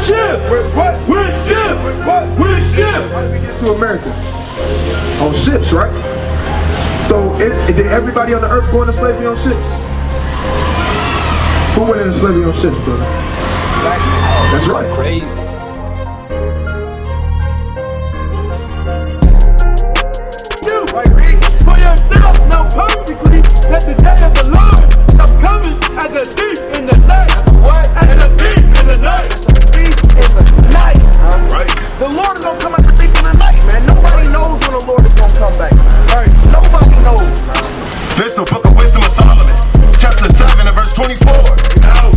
ship. With what? With ships. With what? With ships. How did we get to America? On ships, right? So did everybody on the earth go into slavery on ships? Who went into slavery on ships, brother? That's right. Crazy. For yourself, know perfectly that the day of the Lord is coming as a thief in the night. What? As a thief in the night. Thief in the night. Right. The Lord is gonna come as a thief in the night, man. Nobody knows when the Lord is gonna come back. Right. Nobody knows. This the book of wisdom of Solomon, chapter 7 and verse 24.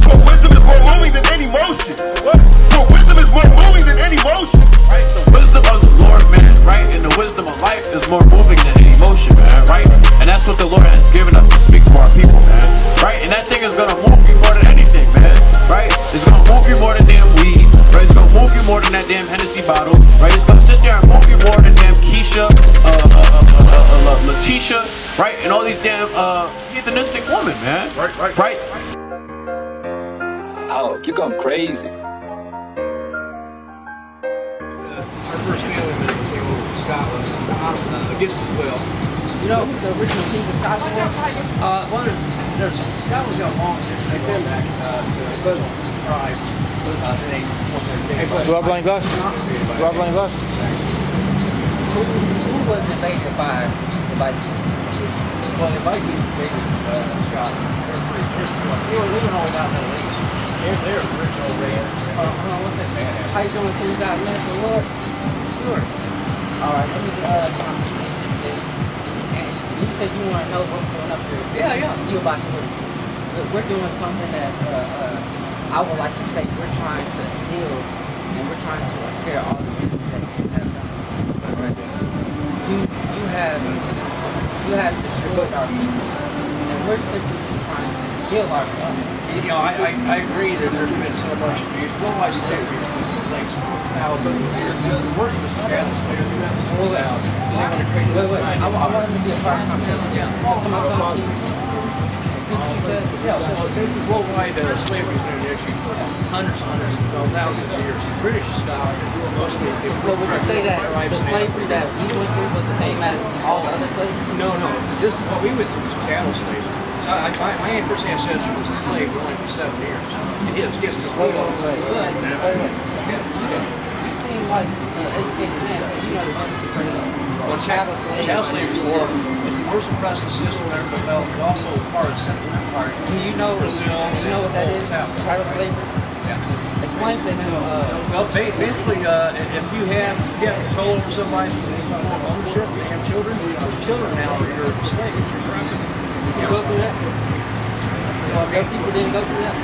For wisdom is more moving than any motion. What? For wisdom is more moving than any motion. Right. The wisdom of the Lord, man. Right. And the wisdom of life is more moving than any motion, man. Right. And that's what the Lord has given us to speak to our people, man. Right. And that thing is gonna move you more than anything, man. Right. It's gonna move you more than damn weed. Right. It's gonna move you more than that damn Hennessy bottle. Right. It's gonna sit there and move you more than damn Keisha, Letitia, right, and all these damn heathenistic women, man. Right. Oh, you're going crazy. Our first family member came over from Scotland against his will. You know who the original king of Scotland was? Well, there's Scotland's got a long history. They've been back to tribes. Do I blame us? Do I blame us? Who was invaded by the Vikings? Well, the Vikings invaded Scotland. They were living all down the Middle East. They're original raiders. What's that? How you doing? Can you got a minute for Lord? Sure. All right, let me and you said you want to know what's going up here. Yeah. You about to lose. We're doing something that I would like to say we're trying to heal and we're trying to repair all the damage that you have done. Right? You have destroyed our people, and we're simply trying to heal our people. You know, I agree that there's been so much abuse. Go by slavery like thousands of years. The worst was chattel slavery. Pulled out. They want to create this. Wait. I want him to be a part of the conversation. Yeah. So basically worldwide slavery has been an issue for hundreds, thousands of years. British style, mostly. So would you say that the slavery that we went through was the same as all other slavery? No. This what we went through was chattel slavery. So my first ancestor was a slave only for 7 years. And his gets his way on. You seem like an educated man, so you know the difference between Chattel slavery is horrible. It's the most oppressive system ever developed. It's also part of the Central Empire. Do you know Brazil? Do you know what that is? Chattel slavery? Yeah. Explain to him. Well, basically, if you have control over somebody, ownership, you have children. Those children now are your slaves. Did you go through that? So your people didn't go through that?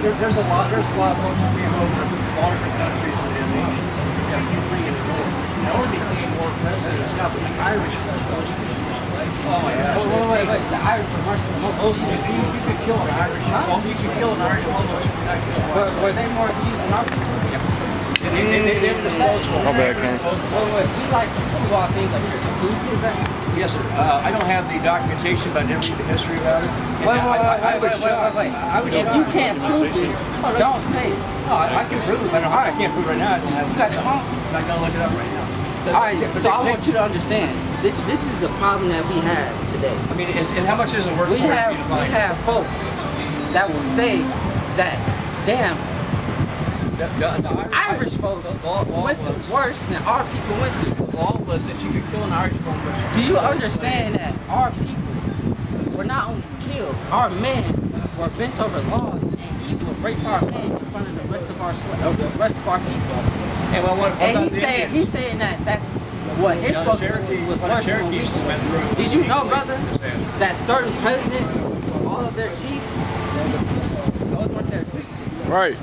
There's a lot of folks that came over from all different countries in Asia. Yeah, you bring in more. Now we became more aggressive in Scotland. The Irish were the first. Oh my God. Wait. The Irish were much Most of you could kill an Irish. You could kill an Irish almost. Were they more abused than our people? They were disposable. My bad, Ken. Wait. You like to prove all things like this. Can you prove that? Yes, sir. I don't have the documentation, but I did read the history about it. Wait. If you can't prove it, don't say it. No, I can prove it. I can't prove it right now. I don't have it. You got your phone? I'm not gonna look it up right now. Alright, so I want you to understand. This is the problem that we have today. I mean, and how much is it worth? We have folks that will say that, damn, the Irish folks went through worse than our people went through. The law was that you could kill an Irish woman. Do you understand that our people were not only killed, our men were bent over laws, and he would rape our men in front of the rest of our people. And he's saying that that's what his folks was worse than what we did. Did you know, brother, that certain presidents, all of their chiefs, those weren't their chiefs. Right.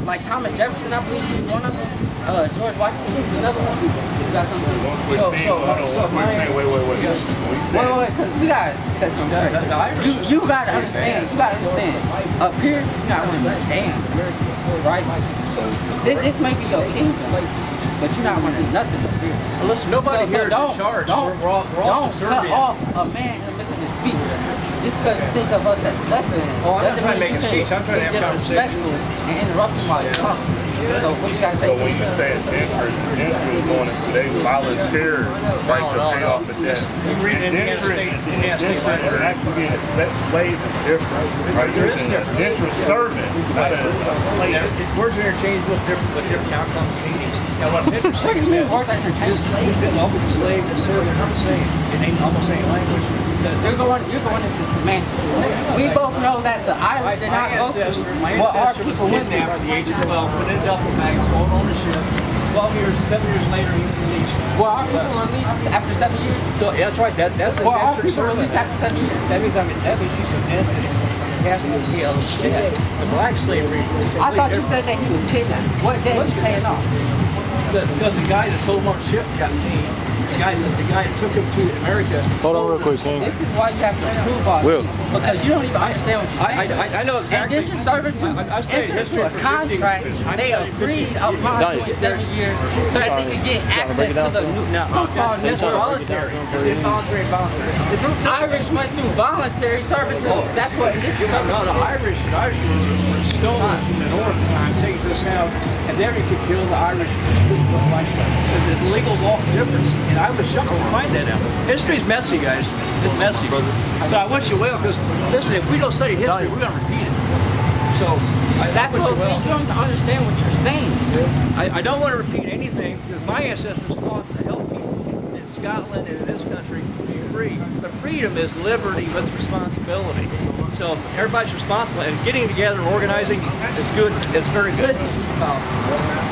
Like Thomas Jefferson, I believe he was one of them. George Washington was another one. You got something? Wait, because we gotta set something straight. You gotta understand. Up here, you gotta run damn, right? So this may be your kingdom, but you're not running nothing up here. Listen, nobody here is in charge. Don't cut off a man in the midst of his speech. just because you think of us as lesser than. Oh, I'm not trying to make a speech. I'm trying to have a conversation. Disrespectful and interrupting while you're talking. So what you gotta say? So when you say indentured is going into they volunteer right to pay off the debt. Indentured and actually being a slave is different. Right? You're an indentured servant, not a slave. Words are interchangeable with different outcomes and meanings. Now what's interesting is that it's almost a slave and servant are the same. It ain't almost the same language. You're going into semantics. We both know that the Irish did not go through what our was people went kidnapped at the age of 12, put in a duffel bag, flown on a ship. 7 years later, he was released. Well, our people were released after 7 years. So yeah, that's right. That's a Well, our indentured people were servant. released after 7 years. That means he's indentured. He has to pay out his debt. The black slavery. I thought you said that he was kidnapped. What debt is he paying off? Because the guy that sold him on the ship got paid. The guy that took him to America. Hold on real quick, King. This is why you have to prove all Will. this. Because you don't even understand what you're saying. I know exactly. Indentured servitude entered into a contract. They agreed upon doing 7 years so that they could get access to the so-called It's voluntary. It's voluntary and voluntary. Irish went through voluntary servitude. That's what indentured servitude No, the Irish were stolen from the north time, taken to the south, and there you could kill the Irish. There's a legal law difference, and I was shocked to find that out. History's messy, guys. It's messy, brother. But I wish you well, because listen, if we don't study history, we're going to repeat it. So that's what you don't understand what you're saying. I don't want to repeat anything, because my ancestors fought to help people in Scotland and in this country be free. But freedom is liberty with responsibility. So everybody's responsible, and getting together and organizing is good. It's very good.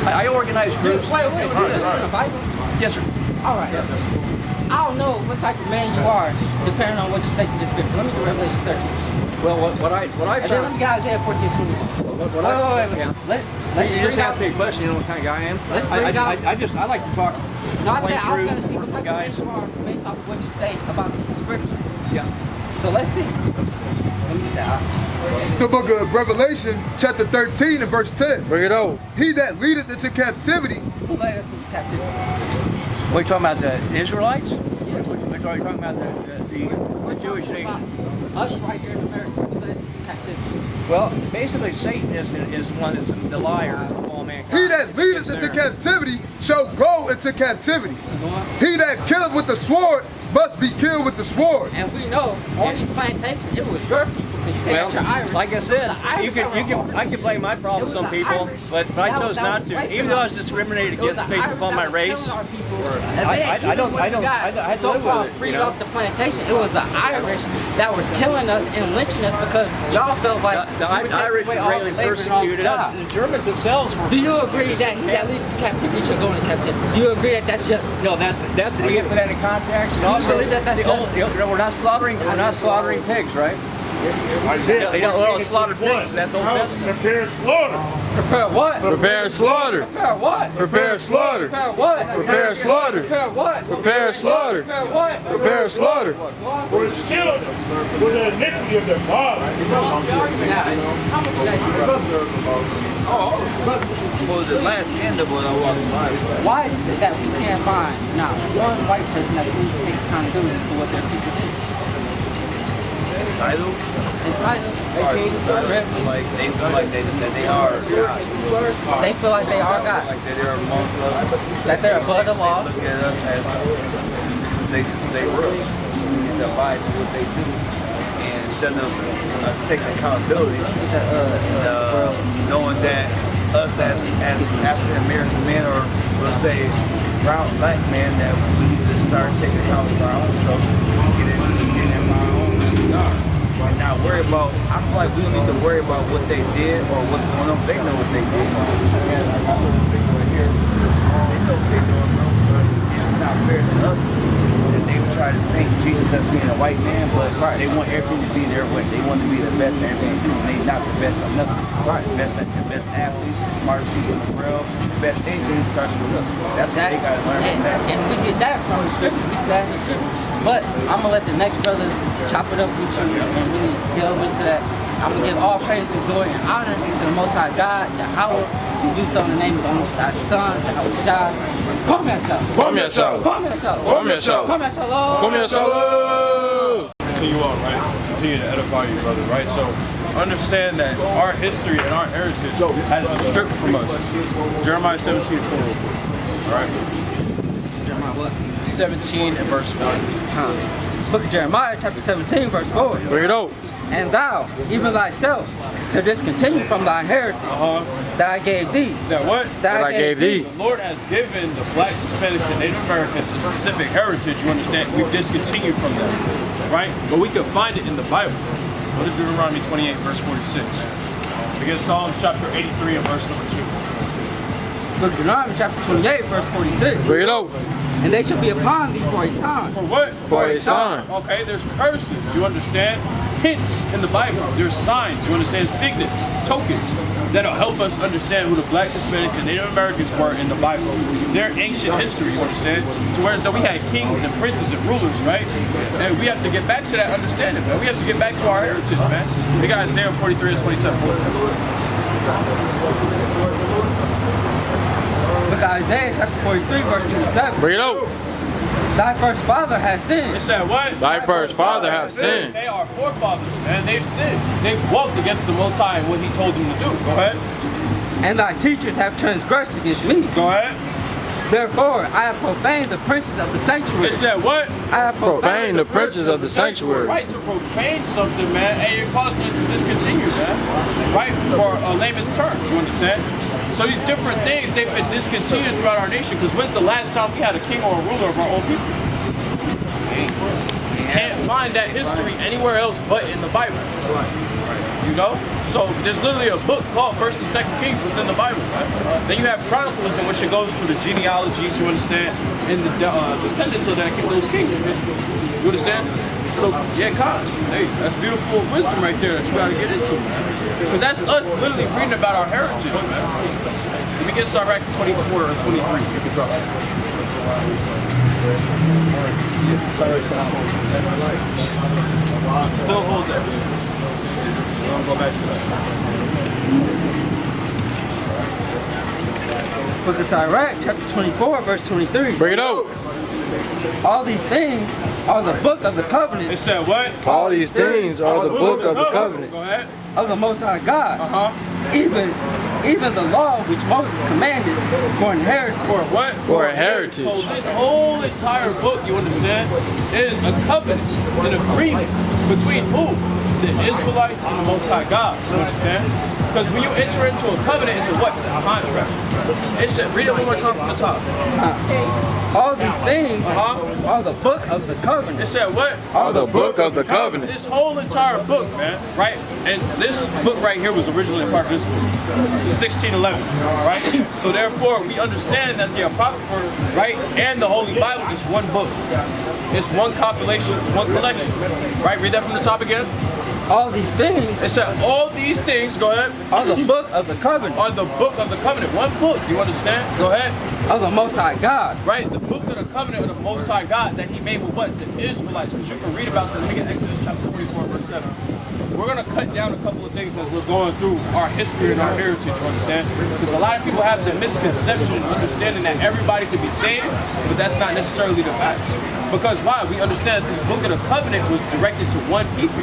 I organize groups. Wait. The Bible? Yes, sir. All right. I don't know what type of man you are, depending on what you say to the scripture. Let me get Revelation 13. Well, what I And then let found. me get Isaiah 14:21. Wait. Yeah. Let's You just bring asked me a question. You know what kind of guy I am. Let's bring out- I like to talk. No, I said plain I was through going to see what with type of man guys. you are based off of what you say about the scripture. Yeah. So let's see. Let me get that out. It's the book of Revelation, chapter 13 and verse 10. Bring it over. He that leadeth into captivity. Who led us into captivity? What are you talking about, the Israelites? What are you talking about, the Jewish nation? Us right here in America. Who led us into captivity? Well, basically Satan is the one that's the liar of all mankind. He that leadeth into captivity shall go into captivity. He that killeth with the sword must be killed with the sword. And we know on these plantations, it was your people. You say Well, that you're Irish. like I said, The Irish I can blame my problems on people, but I chose not to. Even though I was discriminated against based upon my race. I don't have to live with it. Freed off the plantation. It was the Irish that were killing us and lynching us because y'all felt like The Irish were greatly persecuted. The Germans themselves were. Do you agree that he that leads to captivity should go into captivity? Do you agree that that's just? No, that's you get put that in context. And also, believe that that's we're not slaughtering pigs, right? They don't slaughter pigs. That's Old Testament. Prepare slaughter. Prepare what? Prepare slaughter. Prepare what? Prepare slaughter. Prepare what? Prepare slaughter. Prepare what? Prepare slaughter. Prepare what? Prepare slaughter. For his children, for the iniquity of their father. How much that Well, the last end of what I walked by. Why is it that we can't find not one white person that's willing to take accountability for what their people did? Entitled? Entitled. Like they feel like that they are God. They feel like they are God. Like that they're amongst us. Like they're above the law. They look at us as this is their world. We need to abide to what they do. And instead of taking accountability, knowing that us as African American men, or we'll say brown black men, that we need to start taking accountability for our own self, get in our own regard. And not worry about, I feel like we don't need to worry about what they did or what's going on. They know what they did. And I got little people here, they know what they're doing, bro. And it's not fair to us that they would try to paint Jesus as being a white man, but they want everything to be their way. They want to be the best at everything they do, and they not the best of nothing. The best athletes, the smartest people in the world, the best anything starts with us. That's what they gotta learn from that. And we get that from the scripture. We see that in the scripture. But I'm gonna let the next brother chop it up with you and really delve into that. I'm gonna give all praise and glory and honor to the Most High God, Yahweh. We do so in the name of the Most High Son, Yahweh Shah. Come here, Shah. Come here, Shah. Come here, Shah. Come here, Shah. Come here, Shah. Come here, Shah. You are right. continue to edify you, brother, right? So understand that our history and our heritage has been stripped from us. Jeremiah 17:4, real quick. All right? Jeremiah what? 17 and verse 4. Book of Jeremiah, chapter 17, verse 4. Bring it out. And thou, even thyself, to discontinue from thy heritage that I gave thee. That what? That I gave thee. The Lord has given the blacks, Hispanics, and Native Americans a specific heritage, you understand? We've discontinued from that, right? But we can find it in the Bible. What is Deuteronomy 28, verse 46? Again, Psalms chapter 83 and verse number 2. Book of Deuteronomy, chapter 28, verse 46. Bring it out. And they shall be upon thee for a sign. For what? For a sign. Okay, there's curses, you understand? Hints in the Bible. There's signs, you understand? Signets, tokens that'll help us understand who the blacks, Hispanics, and Native Americans were in the Bible. Their ancient history, you understand? To whereas though we had kings and princes and rulers, right? And we have to get back to that understanding, man. We have to get back to our heritage, man. We got Isaiah 43 and 27. Look at Isaiah chapter 43, verse 27. Bring it out. Thy first father has sinned. It said what? Thy first father have sinned. They are forefathers, man. They've sinned. They've walked against the Most High and what He told them to do. Go ahead. And thy teachers have transgressed against me. Go ahead. Therefore, I have profaned the princes of the sanctuary. It said what? I have Profane the princes of the sanctuary. Right, to profane something, man, and you're causing it to discontinue, man. Right? For layman's terms, you understand? So these different things, they've been discontinued throughout our nation, because when's the last time we had a king or a ruler of our own people? You can't find that history anywhere else but in the Bible. You know? So there's literally a book called 1st and 2nd Kings within the Bible. Right? Then you have Chronicles in which it goes through the genealogies, you understand, and the descendants of those kings. You understand? So, yeah, God, hey, that's beautiful wisdom right there that you gotta get into, man. Because that's us literally reading about our heritage, man. Let me get Sirach 24 or 23. You can drop it. Yeah, Sirach 24. Still hold that. I'll go back to that. Book of Sirach, chapter 24, verse 23. Bring it out. All these things are the book of the covenant. It said what? All these things are the book of the covenant Go ahead. Of the Most High God. Even the law which Moses commanded for inheritance. For what? for a heritage. So this whole entire book, you understand, is a covenant, an agreement between who? The Israelites and the Most High God. You understand? Because when you enter into a covenant, it's a what? It's a contract. It's a, read it one more time from the top. All these things are the book of the covenant. It said what? Are the book of the covenant. This whole entire book, man, right? And this book right here was originally a part of this book, the 1611, right? So therefore, we understand that the Apocrypha, right, and the Holy Bible is one book. It's one compilation, it's one collection, right? Read that from the top again. All these things It said all these things, go ahead, are the book of the covenant are the book of the covenant. One book, you understand? Go ahead. of the Most High God. Right, the book of the covenant of the Most High God that He made with what? The Israelites. Because you can read about this. Let me get Exodus chapter 44, verse 7. We're going to cut down a couple of things as we're going through our history and our heritage, you understand? Because a lot of people have the misconception, understanding that everybody could be saved, but that's not necessarily the fact. Because why? We understand that this book of the covenant was directed to one people.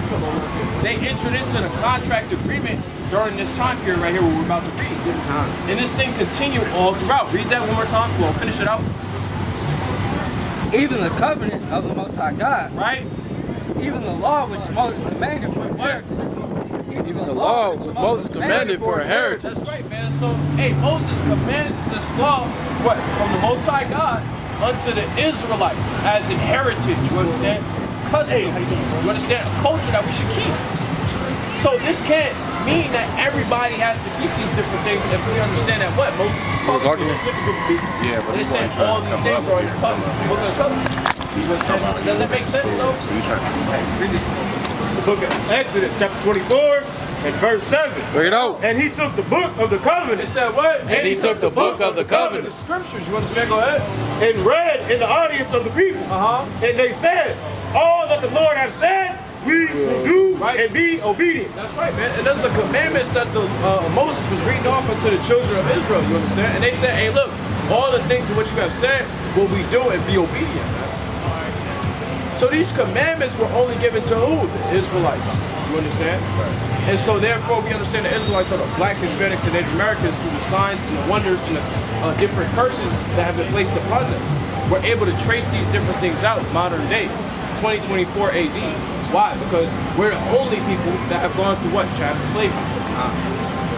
They entered into the contract agreement during this time period right here where we're about to read. And this thing continued all throughout. Read that one more time. We'll finish it out. Even the covenant of the Most High God. Right? Even the law which Moses commanded for inheritance. Even the law which Moses commanded for a heritage. That's right, man. So, hey, Moses commanded this law, what? From the Most High God unto the Israelites as an heritage, you understand? Custom, you understand? A culture that we should keep. So this can't mean that everybody has to keep these different things if we understand that what? Moses is talking to a specific group of people. Yeah, but They said all these things are in the covenant. Book of the covenant. Does that make sense though? Read this. This is the book of Exodus, chapter 24, and verse 7. Bring it out. And he took the book of the It covenant said what? And he took the book of the The covenant scriptures, you understand? Go ahead. and read in the audience of the people. And they said, all that the Lord hath said, we will do Right. and be obedient. That's right, man. And that's the commandments that Moses was reading off unto the children of Israel, you understand? And they said, hey, look, all the things in which you have said will we do and be obedient, man. So these commandments were only given to who? The Israelites. You understand? And so therefore we understand the Israelites are the black, Hispanics, and Native Americans through the signs and the wonders and the different curses that have been placed upon them. We're able to trace these different things out modern day, 2024 AD. Why? Because we're the only people that have gone through what? Chattel slavery.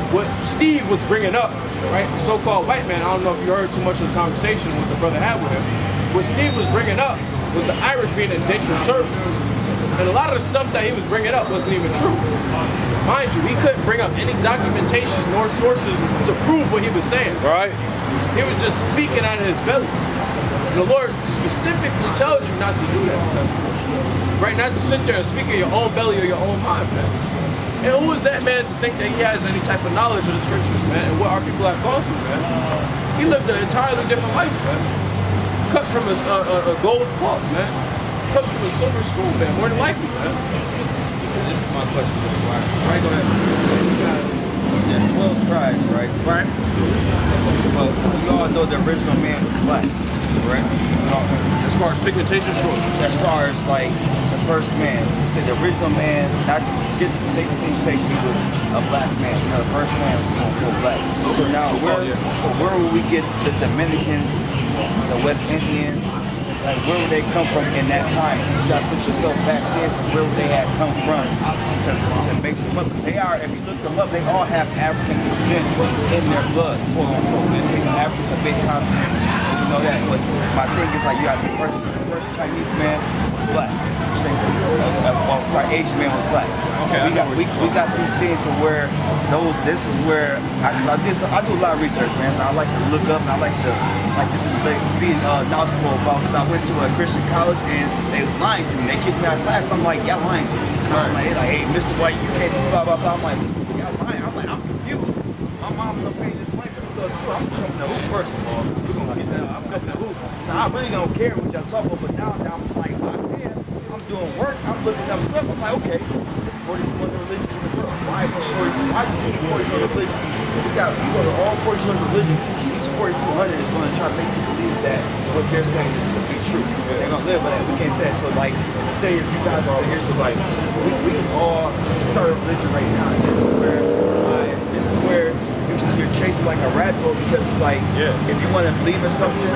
What Steve was bringing up, right? The so-called white man, I don't know if you heard too much of the conversation what the brother had with him. What Steve was bringing up was the Irish being indentured servants. And a lot of the stuff that he was bringing up wasn't even true. Mind you, he couldn't bring up any documentation nor sources to prove what he was saying. Right. He was just speaking out of his belly. And the Lord specifically tells you not to do that. Right? Not to sit there and speak of your own belly or your own mind, man. And who is that man to think that he has any type of knowledge of the scriptures, man, and what our people have gone through, man? He lived an entirely different life, man. Cut from a gold cloth, man. Cut from a silver spoon, man. More than likely, man. So this is my question for the choir. Right, go ahead. So we got there are 12 tribes, right? Right. But we all know the original man was black, correct? As far as pigmentation, sure. As far as like the first man, you said the original man, not get to take the pigmentation, he was a black man. You know, the first man was full black. So now where will we get the Dominicans, the West Indians? Like where would they come from in that time? You gotta put yourself back there, so where would they have come from to make them up? They are, if you look them up, they all have African descent in their blood, quote unquote. They say Africa's a big continent, you know that. But my thing is like you got the first Chinese man was black. Or Asian man was black. Okay, we got these things to where this is where I do a lot of research, man. I like to look up and I like to be knowledgeable about, because I went to a Christian college and they was lying to me. They kicked me out of class. I'm like, y'all lying to me. I'm like, hey, Mr. White, you can't do blah blah blah. I'm like, Mr. White, y'all lying. I'm like, I'm confused. My mom gonna pay this money because I'm coming to hoop first of all. We're gonna get that. I'm coming to hoop. So I really don't care what y'all talk about, but now I'm like, I'm doing work, I'm looking up stuff, I'm like, okay, there's 42 religions in the world. Why do you need 42 religions? So you go to all 42 religions, each 4,200 is going to try to make you believe that what they're saying is going to be true. They're going to live by that. We can't say that. So like, say if you guys are here, so like, we can all start a religion right now. And this is where you're chasing like a rabbit hole, because it's like, if you want to believe in something,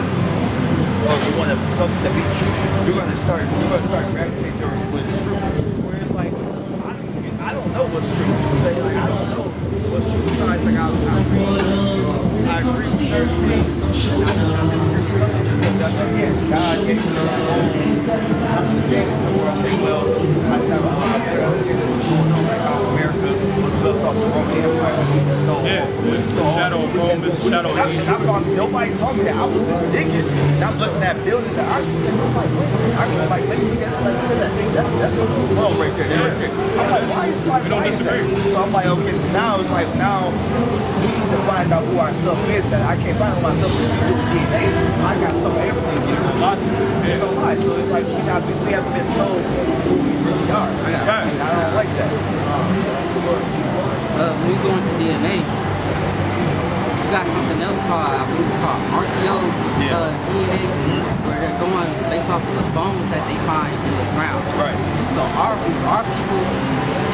or if you want something to be true, you're gonna start gravitating towards what's true. Where it's like, I don't know what's true. Like, I don't know what's true. Besides, like I agree with certain things. And I disagree with something, because again, God gave me my own understanding to where I'm saying, well, I just have a hard time understanding what's going on, like how America was built off the Roman Empire. Shadow of Rome is shadow of Egypt. And I thought nobody told me that. I was just digging, and I'm looking at buildings and I'm like, look at that. That's a wall right there. I'm like, why is that? We don't disagree. So I'm like, okay, so now it's like, now we need to find out who ourselves is. That I can't find out myself with DNA. I got some of everything. Lots of They don't lie. So it's like we haven't been told who we really are. And I don't like that. When you go into DNA, you got something else called, I believe it's called archaeo DNA, where they're going based off of the bones that they find in the ground. Right. So our people,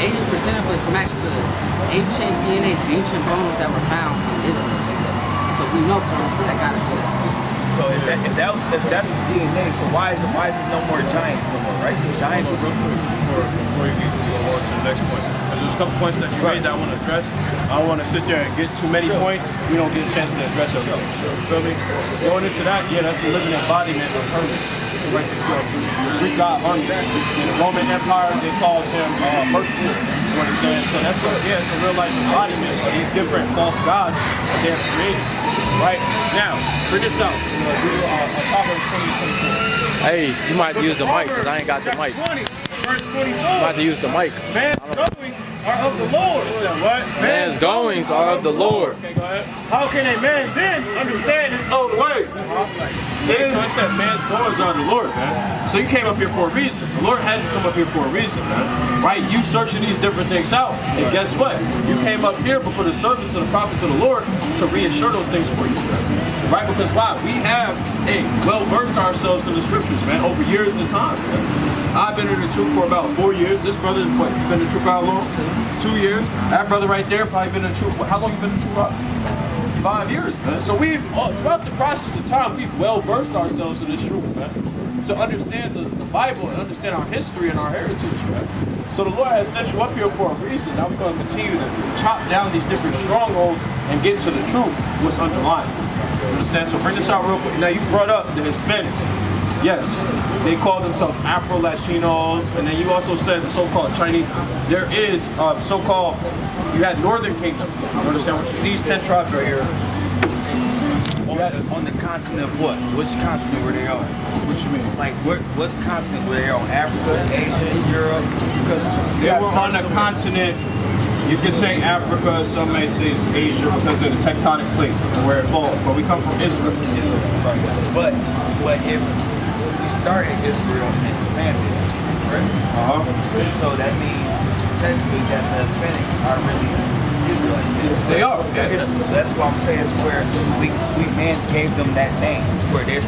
80% of us match the ancient DNA, the ancient bones that were found in Israel. So we know that gotta be that. So if that's the DNA, so why is it no more giants no more, right? Because giants are before you go on to the next point. There's a couple points that you made that I want to address. I don't want to sit there and get too many points. We don't get a chance to address everything. You feel me? Going into that, that's a living embodiment of purpose. Right? The Greek god Hermes. In the Roman Empire, they called him Mercury. You understand? So that's it's a real life embodiment of these different false gods that they have created. Right? Now, for this out, Proverbs 20:24. Hey, you might have to use the mic, because I ain't got the mic. Verse 24. You might have to use the mic. Man's goings are of the Lord. What? Man's goings are of the Lord. Okay, go ahead. how can a man then understand his own way? So it said man's goals are the Lord, man. So you came up here for a reason. The Lord had you come up here for a reason, man. Right? You searching these different things out. And guess what? You came up here before the service of the prophets of the Lord to reassure those things for you, man. Right? Because why? We have well-versed ourselves in the scriptures, man, over years and time, man. I've been in the truth for about 4 years. This brother, what, you been in the truth for how long? 2 years. That brother right there probably been in the truth. How long you been in the truth for? 5 years, man. So we've, throughout the process of time, we've well-versed ourselves in this truth, man. To understand the Bible and understand our history and our heritage, man. So the Lord has set you up here for a reason. Now we're going to continue to chop down these different strongholds and get to the truth, what's underlying. You understand? So bring this out real quick. Now you brought up the Hispanics. Yes, they call themselves Afro-Latinos, and then you also said the so-called Chinese. There is so-called, you had Northern Kingdom, you understand, which is these 10 tribes right here. On the continent of what? Which continent were they on? What you mean? Like, what continent were they on? Africa, Asia, Europe? Because they were on the continent, you can say Africa, some may say Asia because of the tectonic plate and where it falls, but we come from Israel. Right. But if we started Israel and expanded, right? So that means technically that the Hispanics are really Israelites. They are. Yeah, so that's what I'm saying. It's where we man gave them that name. It's where they're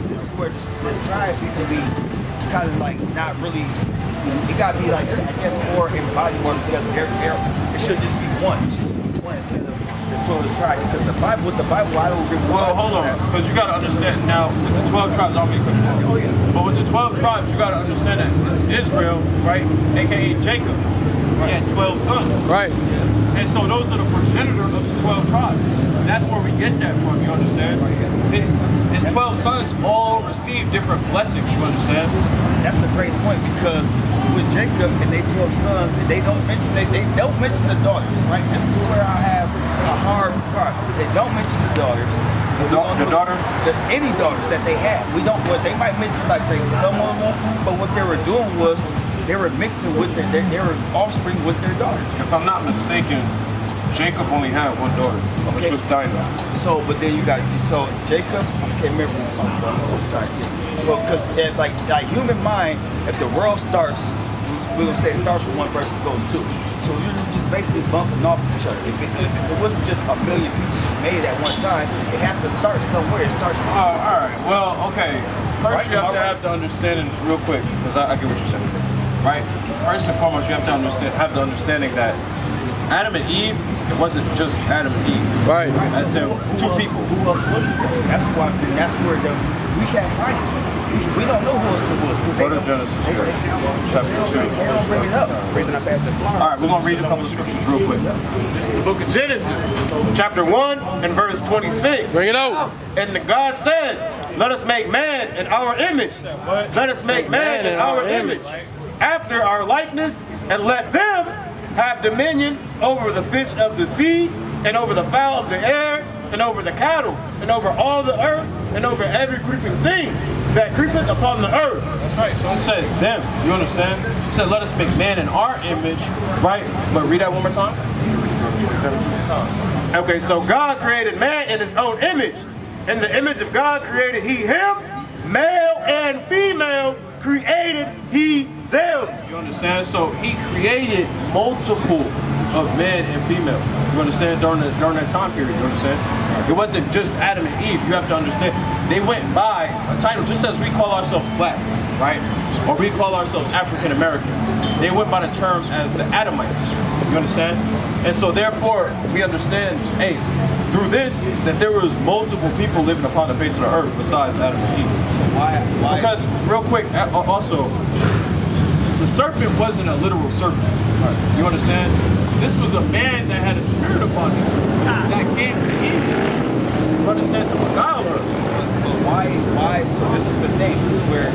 this is where the tribes need to be kind of like not really. It got to be like, I guess, more embodied more together. It should just be one. It should be one instead of the 12 tribes. Because the Bible, with the Bible, I don't agree with. Well, hold on, because you got to understand now with the 12 tribes. I'll make a cut. Oh yeah. But with the 12 tribes, you got to understand that it's Israel, right? AKA Jacob. He had 12 sons. Right. And so those are the progenitor of the 12 tribes. And that's where we get that from, you understand? His 12 sons all receive different blessings, you understand? That's a great point because with Jacob and they 12 sons, they don't mention the daughters, right? This is where I have a hard part. They don't mention the daughters. The daughter? Any daughters that they have. We don't. They might mention like some of them, but what they were doing was they were mixing with their offspring with their daughters. If I'm not mistaken, Jacob only had one daughter, which was Dinah. So, but then you got Jacob. I can't remember. Sorry. Well, because like human mind, if the world starts, we're gonna say it starts with one person, goes two. So you're just basically bumping off each other. If it wasn't just a million people just made at one time, it had to start somewhere. It starts with all right. Well, okay. First, you have to understand it real quick, because I get what you're saying. Right? First and foremost, you have to have the understanding that Adam and Eve, it wasn't just Adam and Eve. Right. As in two people. Who else was it? That's where we can't find it. We don't know who else it was. Go to Genesis chapter 2. They don't bring it up. Reason I passed it. All right, we're going to read a couple of scriptures real quick. This is the book of Genesis, chapter 1 and verse 26. Bring it out. And the God said, let us make man in our image. Let us make man in our image. After our likeness, and let them have dominion over the fish of the sea, and over the fowl of the air, and over the cattle, and over all the earth, and over every creeping thing that creepeth upon the earth. That's right, so it says them, you understand? It said, let us make man in our image, right? But read that one more time. Okay, so God created man in his own image. In the image of God created he him, male and female created he them. You understand? So he created multiple of men and female. You understand? During that time period, you understand? It wasn't just Adam and Eve. You have to understand. They went by a title, just as we call ourselves black, right? Or we call ourselves African American. They went by the term as the Adamites. You understand? And so therefore, we understand, hey, through this, that there was multiple people living upon the face of the earth besides Adam and Eve. Why? Because, real quick, also, the serpent wasn't a literal serpent. You understand? This was a man that had a spirit upon him that came to Eve. You understand? To beguile her. But why? So this is the thing, is where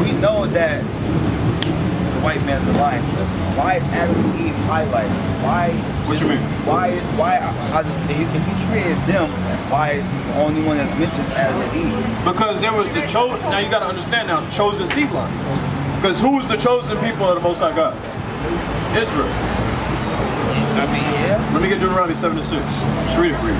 we know that the white man's the lion to us. Why is Adam and Eve highlighted? Why? What you mean? Why? If he created them, why the only one that's mentioned Adam and Eve? Because there was the chosen. Now you got to understand now, chosen seed line. Because who was the chosen people of the Most High God? Israel. I mean, yeah. Let me get Deuteronomy 7 and 6. Just read it for you.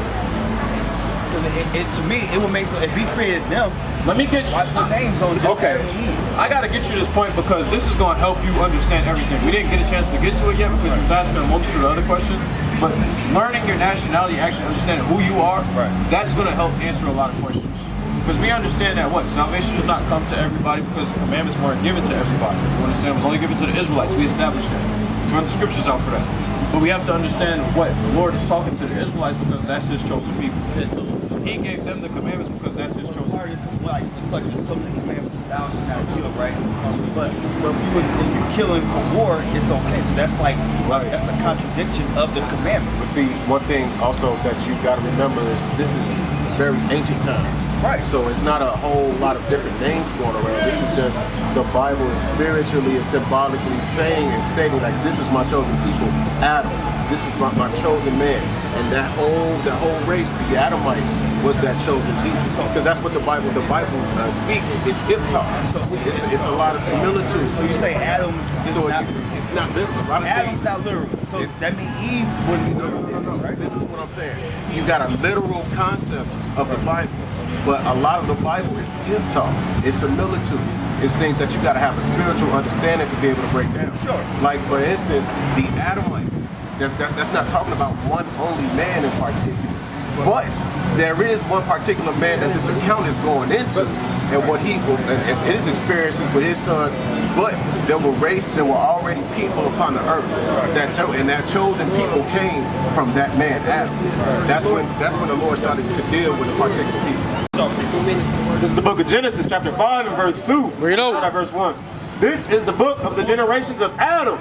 To me, it would make, if he created them, Let me get you. why put names on just Okay. Adam and Eve? I gotta get you this point because this is gonna help you understand everything. We didn't get a chance to get to it yet because you was asking a multitude of other questions. But learning your nationality, actually understanding who you are, that's gonna help answer a lot of questions. Because we understand that salvation does not come to everybody because the commandments weren't given to everybody. You understand? It was only given to the Israelites. We established that. We run the scriptures out for that. But we have to understand what the Lord is talking to the Israelites because that's his chosen people. So he gave them the commandments because that's his chosen people. Like there's so many commandments thou shalt not kill, right? But if you kill him for war, it's okay. So that's like that's a contradiction of the commandment. But see, one thing also that you got to remember is this is very ancient times. Right. So it's not a whole lot of different names going around. This is just the Bible is spiritually and symbolically saying and stating like this is my chosen people, Adam. This is my chosen man. And that whole race, the Adamites, was that chosen people. Because that's what the Bible speaks. It's hip talk. So it's a lot of similitudes. So you say Adam is So not, it's not literal. A lot of Adam's things- not literal. So that means Eve wouldn't be literal. Right? This is what I'm saying. You got a literal concept of the Bible, but a lot of the Bible is hip talk. It's similitude. It's things that you got to have a spiritual understanding to be able to break down. Sure. Like for instance, the Adamites. That's not talking about one only man in particular, but there is one particular man that this account is going into, and what and his experiences with his sons. But there were already people upon the earth that chosen people came from that man Adam. That's when the Lord started to deal with the particular people. This is the book of Genesis, chapter 5 and verse 2. Read over. Start at verse 1. This is the book of the generations of Adam.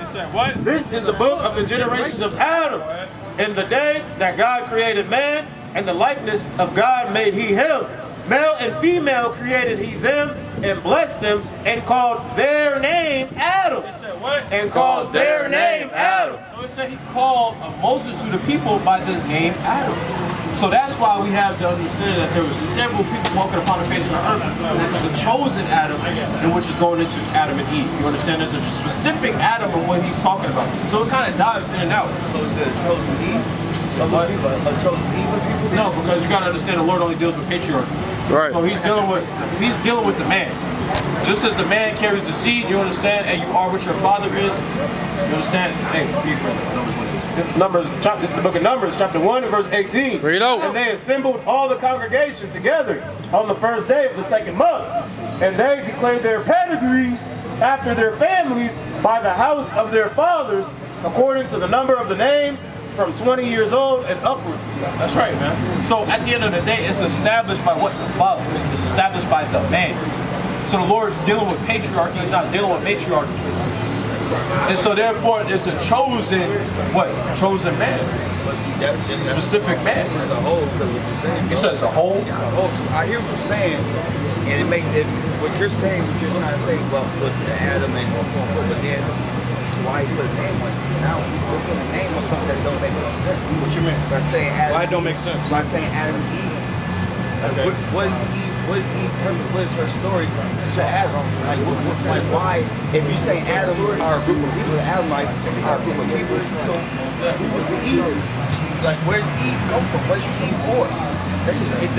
This is the book of the generations of Adam. In the day that God created man, and the likeness of God made he him. Male and female created he them, and blessed them, and called their name Adam. And called their name Adam. So it said he called a multitude of people by the name Adam. So that's why we have to understand that there were several people walking upon the face of the earth. There was a chosen Adam, and which is going into Adam and Eve. You understand? There's a specific Adam of what he's talking about. So it kind of dives in and out. So is it a chosen Eve? A chosen Eve of people? No, because you got to understand the Lord only deals with patriarchy. Right. So he's dealing with the man. Just as the man carries the seed, you understand, and you are what your father is. You understand? Hey, read this is Numbers. This is the book of Numbers, chapter 1 and verse 18. Read over. And they assembled all the congregation together on the first day of the second month, and they declared their pedigrees after their families by the house of their fathers, according to the number of the names, from 20 years old and upward. That's right, man. So at the end of the day, it's established by what the father is. It's established by the man. So the Lord's dealing with patriarchy. He's not dealing with matriarchy. And so therefore, it's a chosen, chosen man. Specific man. It's a whole, because what you're saying. You said it's a whole? It's a whole. I hear what you're saying, and what you're saying, what you're trying to say, well, put the Adam and but then it's why he put a name on it. Now we're putting a name on something that don't make no sense. What you mean? By saying Adam. Why it don't make sense? By saying Adam and Eve. Okay. What is Eve? What is Eve? What is her story to Adam? Like why? If you say Adam's are a group of people, the Adamites are a group of people. So who was the Eve? Like where's Eve come from? What's Eve for? It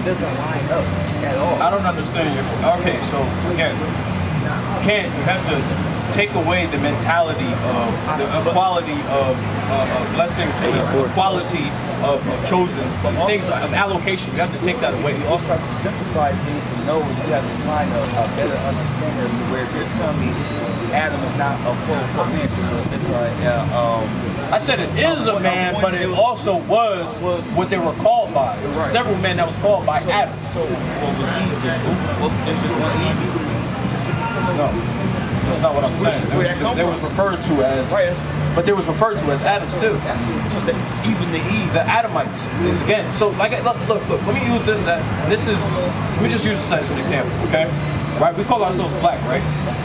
doesn't line up at all. I don't understand you. Okay, so again, you have to take away the mentality of the equality of blessings, the equality of chosen things, of allocation. You have to take that away. You also have to simplify things to know. You have to find a better understanding as to where you're telling me Adam is not a quote-unquote man. It's like, I said it is a man, but it also was what they were called by. There were several men that was called by Adam. So what was Eve? There's just one Eve? No, that's not what I'm saying. They was referred to as, but they was referred to as Adam still. So even the Eve, the Adamites is again. So like, look. Let me use this. We just use this as an example, okay? Right? We call ourselves black, right?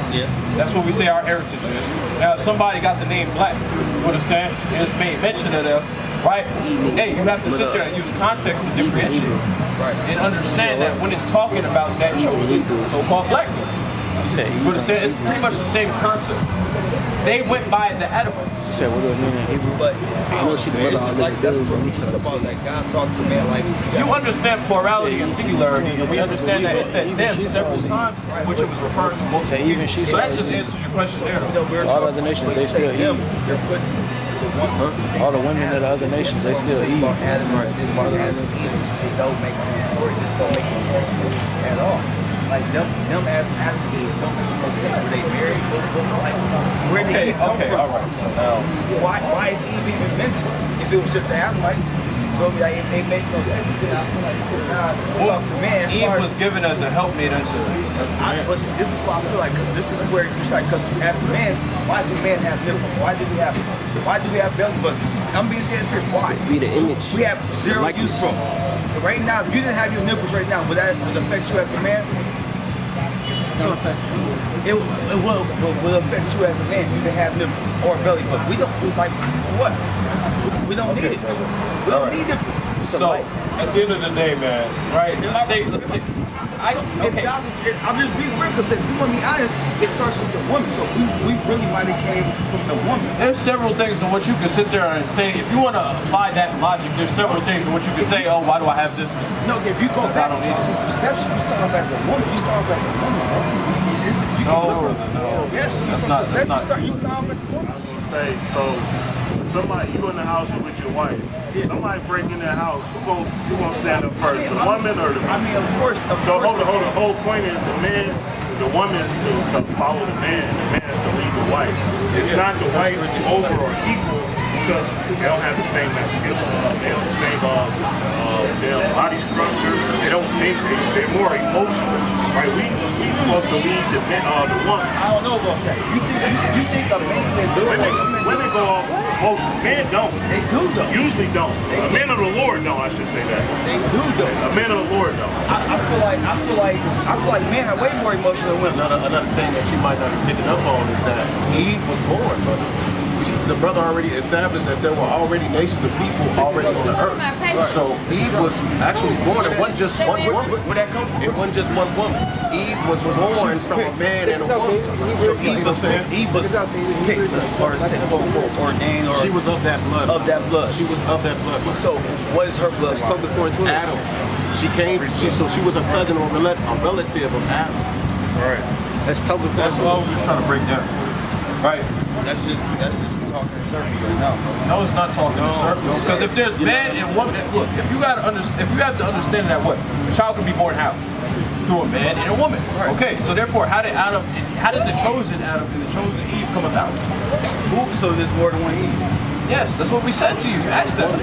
Yeah. That's what we say our heritage is. Now, if somebody got the name black, you understand? And it's made mention of them, right? Hey, you have to sit there and use context to differentiate. Right. And understand that when it's talking about that chosen so-called black people. But it's pretty much the same concept. They went by the Adamites. You said, what do it mean in Hebrew? But I know she like that's what we talk about. Like God talked to man like you understand plurality and singularity, and we understand that it said them several times, which it was referring to multiple. Say even she So that said, just answers your question there. all other nations, they still eat. All the women of the other nations, they still eat. Adam, about Adam and Eve, it don't make no story. This don't make no sense at all. Like them as Adam and Eve don't make no sense. Were they married? Like where did Eve come from? All right. So now, why is Eve even mentioned? If it was just the Adamites, you feel me? Like, it makes no sense. I feel like God talk to man. Eve was given as a helpmate unto man. But see, this is what I feel like, because this is where you say, because as a man, why do men have nipples? Why do we have belly buttons? I'm being dead serious. Why? Be the image. We have zero use for them. Right now, if you didn't have your nipples right now, would that affect you as a man? So it will affect you as a man. You can have nipples or belly button. We don't like what? We don't need it. We don't need nipples. So at the end of the day, man, right? Let's take. Okay. I'm just being real, because if you want to be honest, it starts with the woman. So we really might have came from the woman. There's several things in what you can sit there and say. If you want to apply that logic, there's several things in what you can say. Oh, why do I have this? No, if you go back to perception, you start off as a woman. You start off as a woman. No, brother, no. Yes, that's not. You start off as a woman. I was gonna say, so somebody, you in the house with your wife. Somebody break in that house. Who gonna stand up first? The woman or the man? I mean, of course. So hold on. The whole point is the woman is to follow the man, and the man is to lead the wife. It's not the wife over or equal because they don't have the same masculinity. They don't have the same their body structure. They're more emotional, right? We supposed to lead the woman. I don't know about that. You think a man can do it? Women go off. Most men don't. They do though. Usually don't. A man of the Lord don't. I should say that. They do though. A man of the Lord don't. I feel like men are way more emotional than women. Another thing that you might not be picking up on is that Eve was born, brother. The brother already established that there were already nations of people already on the earth. So Eve was actually born. It wasn't just one woman. Where'd that come from? It wasn't just one woman. Eve was born from a man and a woman. So Eve was picked or ordained, or she was of that blood. Of that blood. She was of that blood. So what is her blood? Adam. She was a cousin or a relative of Adam. Right. That's all we were trying to break down. Right. That's just talking in circles right now. No, it's not talking in circles. Because if there's man and woman, look, if you have to understand that what a child can be born how through a man and a woman. Right. Okay, so therefore, how did the chosen Adam and the chosen Eve come about? So there's more than one Eve. Yes, that's what we said to you. You asked that. Show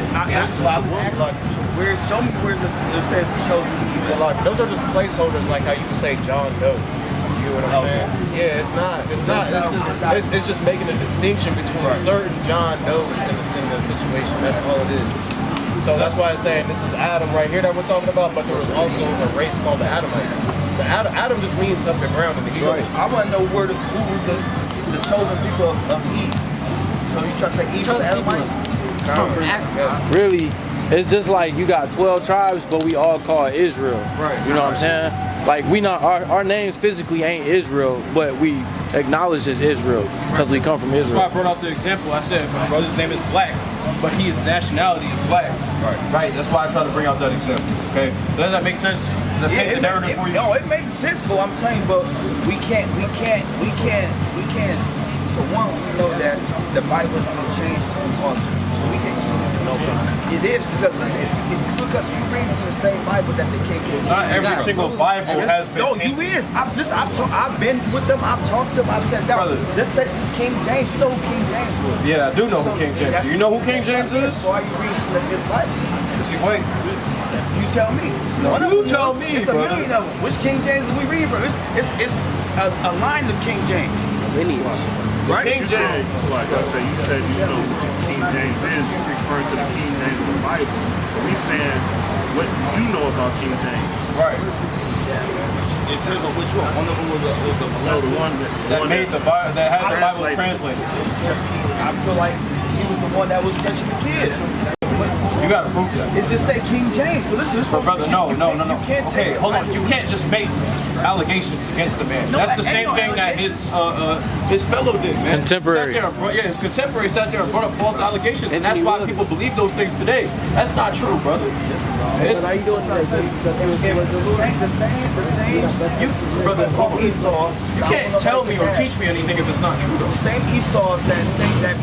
me where it says chosen Eve. So like, those are just placeholders, like how you can say John Doe. You know what I'm saying? Yeah, it's not. It's just making a distinction between certain John Does in the situation. That's all it is. So that's why I'm saying this is Adam right here that we're talking about, but there was also a race called the Adamites. Adam just means up the ground in the Hebrew. So I want to know who was the chosen people of Eve. So you try to say Eve was Adamite? Really, it's just like you got 12 tribes, but we all call it Israel. Right. You know what I'm saying? Like we not our names physically ain't Israel, but we acknowledge as Israel because we come from Israel. That's why I brought out the example. I said my brother's name is Black, but his nationality is Black. Right. That's why I tried to bring out that example. Okay. Does that make sense? Does that paint the narrative for you? No, it makes sense, but I'm telling you, but we can't. So one, we know that the Bible is going to change and alter. So we can't. It is because if you look up, you read from the same Bible that the KKK. Not every single Bible has been. No, you is. I've been with them. I've talked to them. I've said that. Just say this King James. You know who King James was? Yeah, I do know who King James is. Do you know who King James is? Why you read from his Bible? Wait. You tell me. You tell me, It's a million of them. Which King James are we reading from? It's a line of King James. Lineage. Right? King James. Like I said, you said you know what King James is. You referring to the King James of the Bible. So we saying what you know about King James. Right. It depends on which one. One of them was a the one that made the Bible, that had the Bible translated. I feel like he was the one that was touching the kids. You gotta prove that. It's just say King James, but listen, But brother, no. You can't Okay, hold on. You can't just make allegations against the man. That's the same thing that his fellow did, man. Contemporary. His contemporary sat there and brought up false allegations, and that's why people believe those things today. That's not true, brother. How you doing today? The same, Brother, called Esau. you can't tell me or teach me anything if it's not true, though. The same Esau's that say that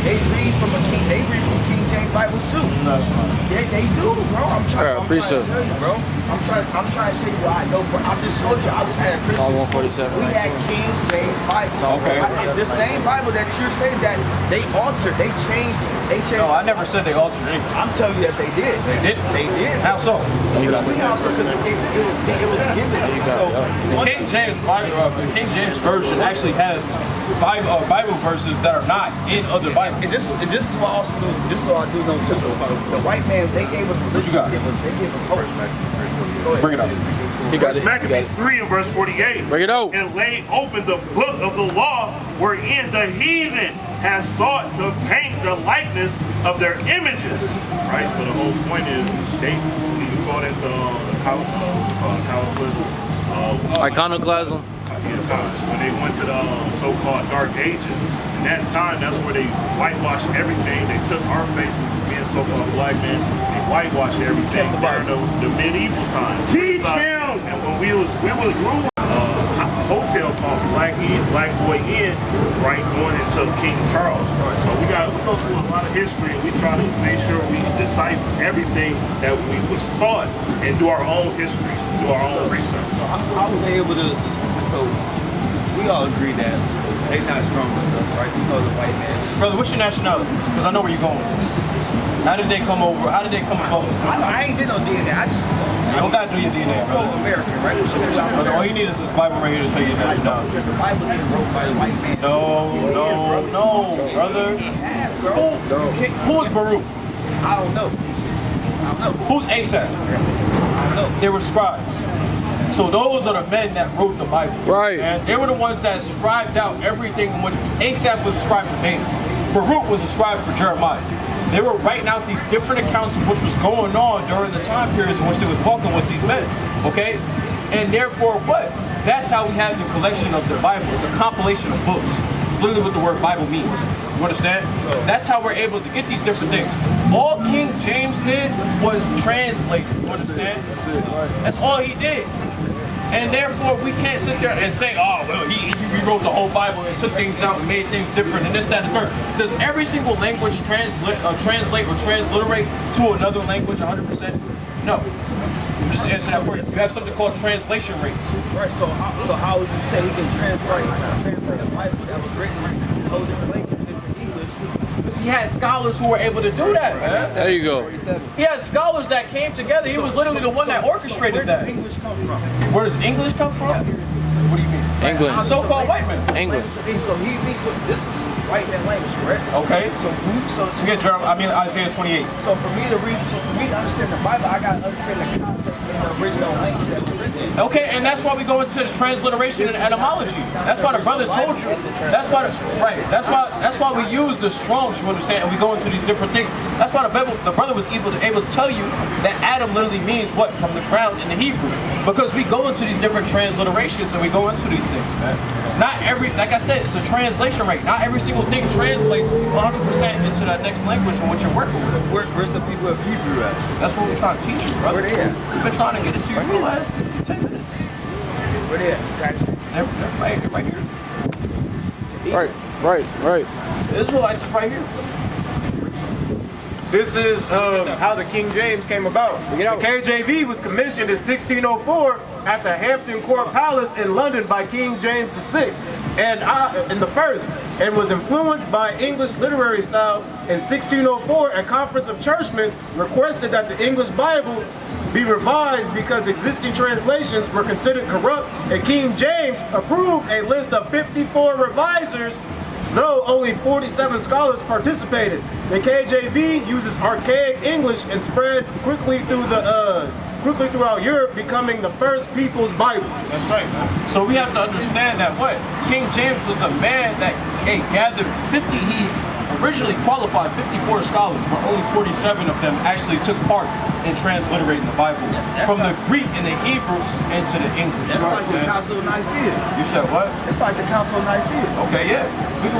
they read from King James Bible too. No, it's not. They do, bro. I'm trying to tell you, bro. I'm trying to tell you what I know. But I'm just told you I was at a Christian school. We had King James Bible. Okay. The same Bible that you're saying that they altered, they changed. No, I never said they altered anything. I'm telling you that they did. They did? They did. How so? It was given. So The King James version actually has Bible verses that are not in other Bibles. And this is what also do. This is what I do know too. The white man, they gave us religion. What you got? They gave us first, man. Bring it up. He got it. Maccabees 3 and verse 48. Bring it out. And laid open the book of the law, wherein the heathen has sought to paint the likeness of their images. Right. So the whole point is you go into Iconoclasm. when they went to the so-called Dark Ages. In that time, that's where they whitewashed everything. They took our faces being so-called black men and whitewashed everything during the medieval time. Teach him! And when we was ruling a hotel called Black Boy Inn, right, going into King Charles. So we go through a lot of history, and we try to make sure we decipher everything that we was taught and do our own history, do our own research. So how was they able to? So we all agree that they're not strong with us, right? You know the white man. Brother, what's your nationality? Because I know where you're going. How did they come over? How did they come over? I ain't did no DNA. I just You don't gotta do your DNA, pro brother. American, right? Brother, all you need is this Bible right here to tell you that you're not. Because the Bible is wrote by the white man. No, brother. It has, bro. Who is Baruch? I don't know. Who's Asaph? I don't know. They were scribes. So those are the men that wrote the Bible. Right. And they were the ones that scribed out everything in which Asaph was a scribe for David. Baruch was a scribe for Jeremiah. They were writing out these different accounts of what was going on during the time periods in which they was walking with these men. Okay? And therefore what? That's how we have the collection of the Bible. It's a compilation of books. It's literally what the word Bible means. You understand? That's how we're able to get these different things. All King James did was translate. You understand? That's all he did. And therefore, we can't sit there and say, oh, well, he rewrote the whole Bible and took things out and made things different and this, that, and the third. Does every single language translate or transliterate to another language 100%? No. Just answer that for you. You have something called translation rates. Right, so how would you say he can translate a Bible that was written in a whole different language into English? Because he had scholars who were able to do that, man. There you go. He had scholars that came together. He was literally the one that orchestrated that. Where does English come from? Where does English come from? What do you mean? England. So-called white men. England. So this is white man language, correct? Okay. So Forget Isaiah 28. So for me to understand the Bible, I gotta understand the concept in the original language that was written in. Okay, and that's why we go into the transliteration and etymology. That's why the brother told you. That's why we use the Strong's, you understand, and we go into these different things. That's why the brother was able to tell you that Adam literally means what from the ground in the Hebrew. Because we go into these different transliterations and we go into these things, man. Not every, like I said, it's a translation rate. Not every single thing translates 100% into that next language in which you're working with. Where's the people of Hebrew at? That's what we're trying to teach you, brother. Where they at? We've been trying to get it to you for the last 10 minutes. Where they at? They're right here. Right. The Israelites is right here. This is how the King James came about. The KJV was commissioned in 1604 at the Hampton Court Palace in London by King James VI and the first, and was influenced by English literary style. In 1604, a conference of churchmen requested that the English Bible be revised because existing translations were considered corrupt, and King James approved a list of 54 revisers, though only 47 scholars participated. The KJV uses archaic English and spread quickly throughout Europe, becoming the first people's Bible. That's right, man. So we have to understand that what? King James was a man that gathered 50, he originally qualified 54 scholars, but only 47 of them actually took part in transliterating the Bible from the Greek and the Hebrew into the English. That's like the Council of Nicaea. You said what? It's like the Council of Nicaea. Okay, yeah.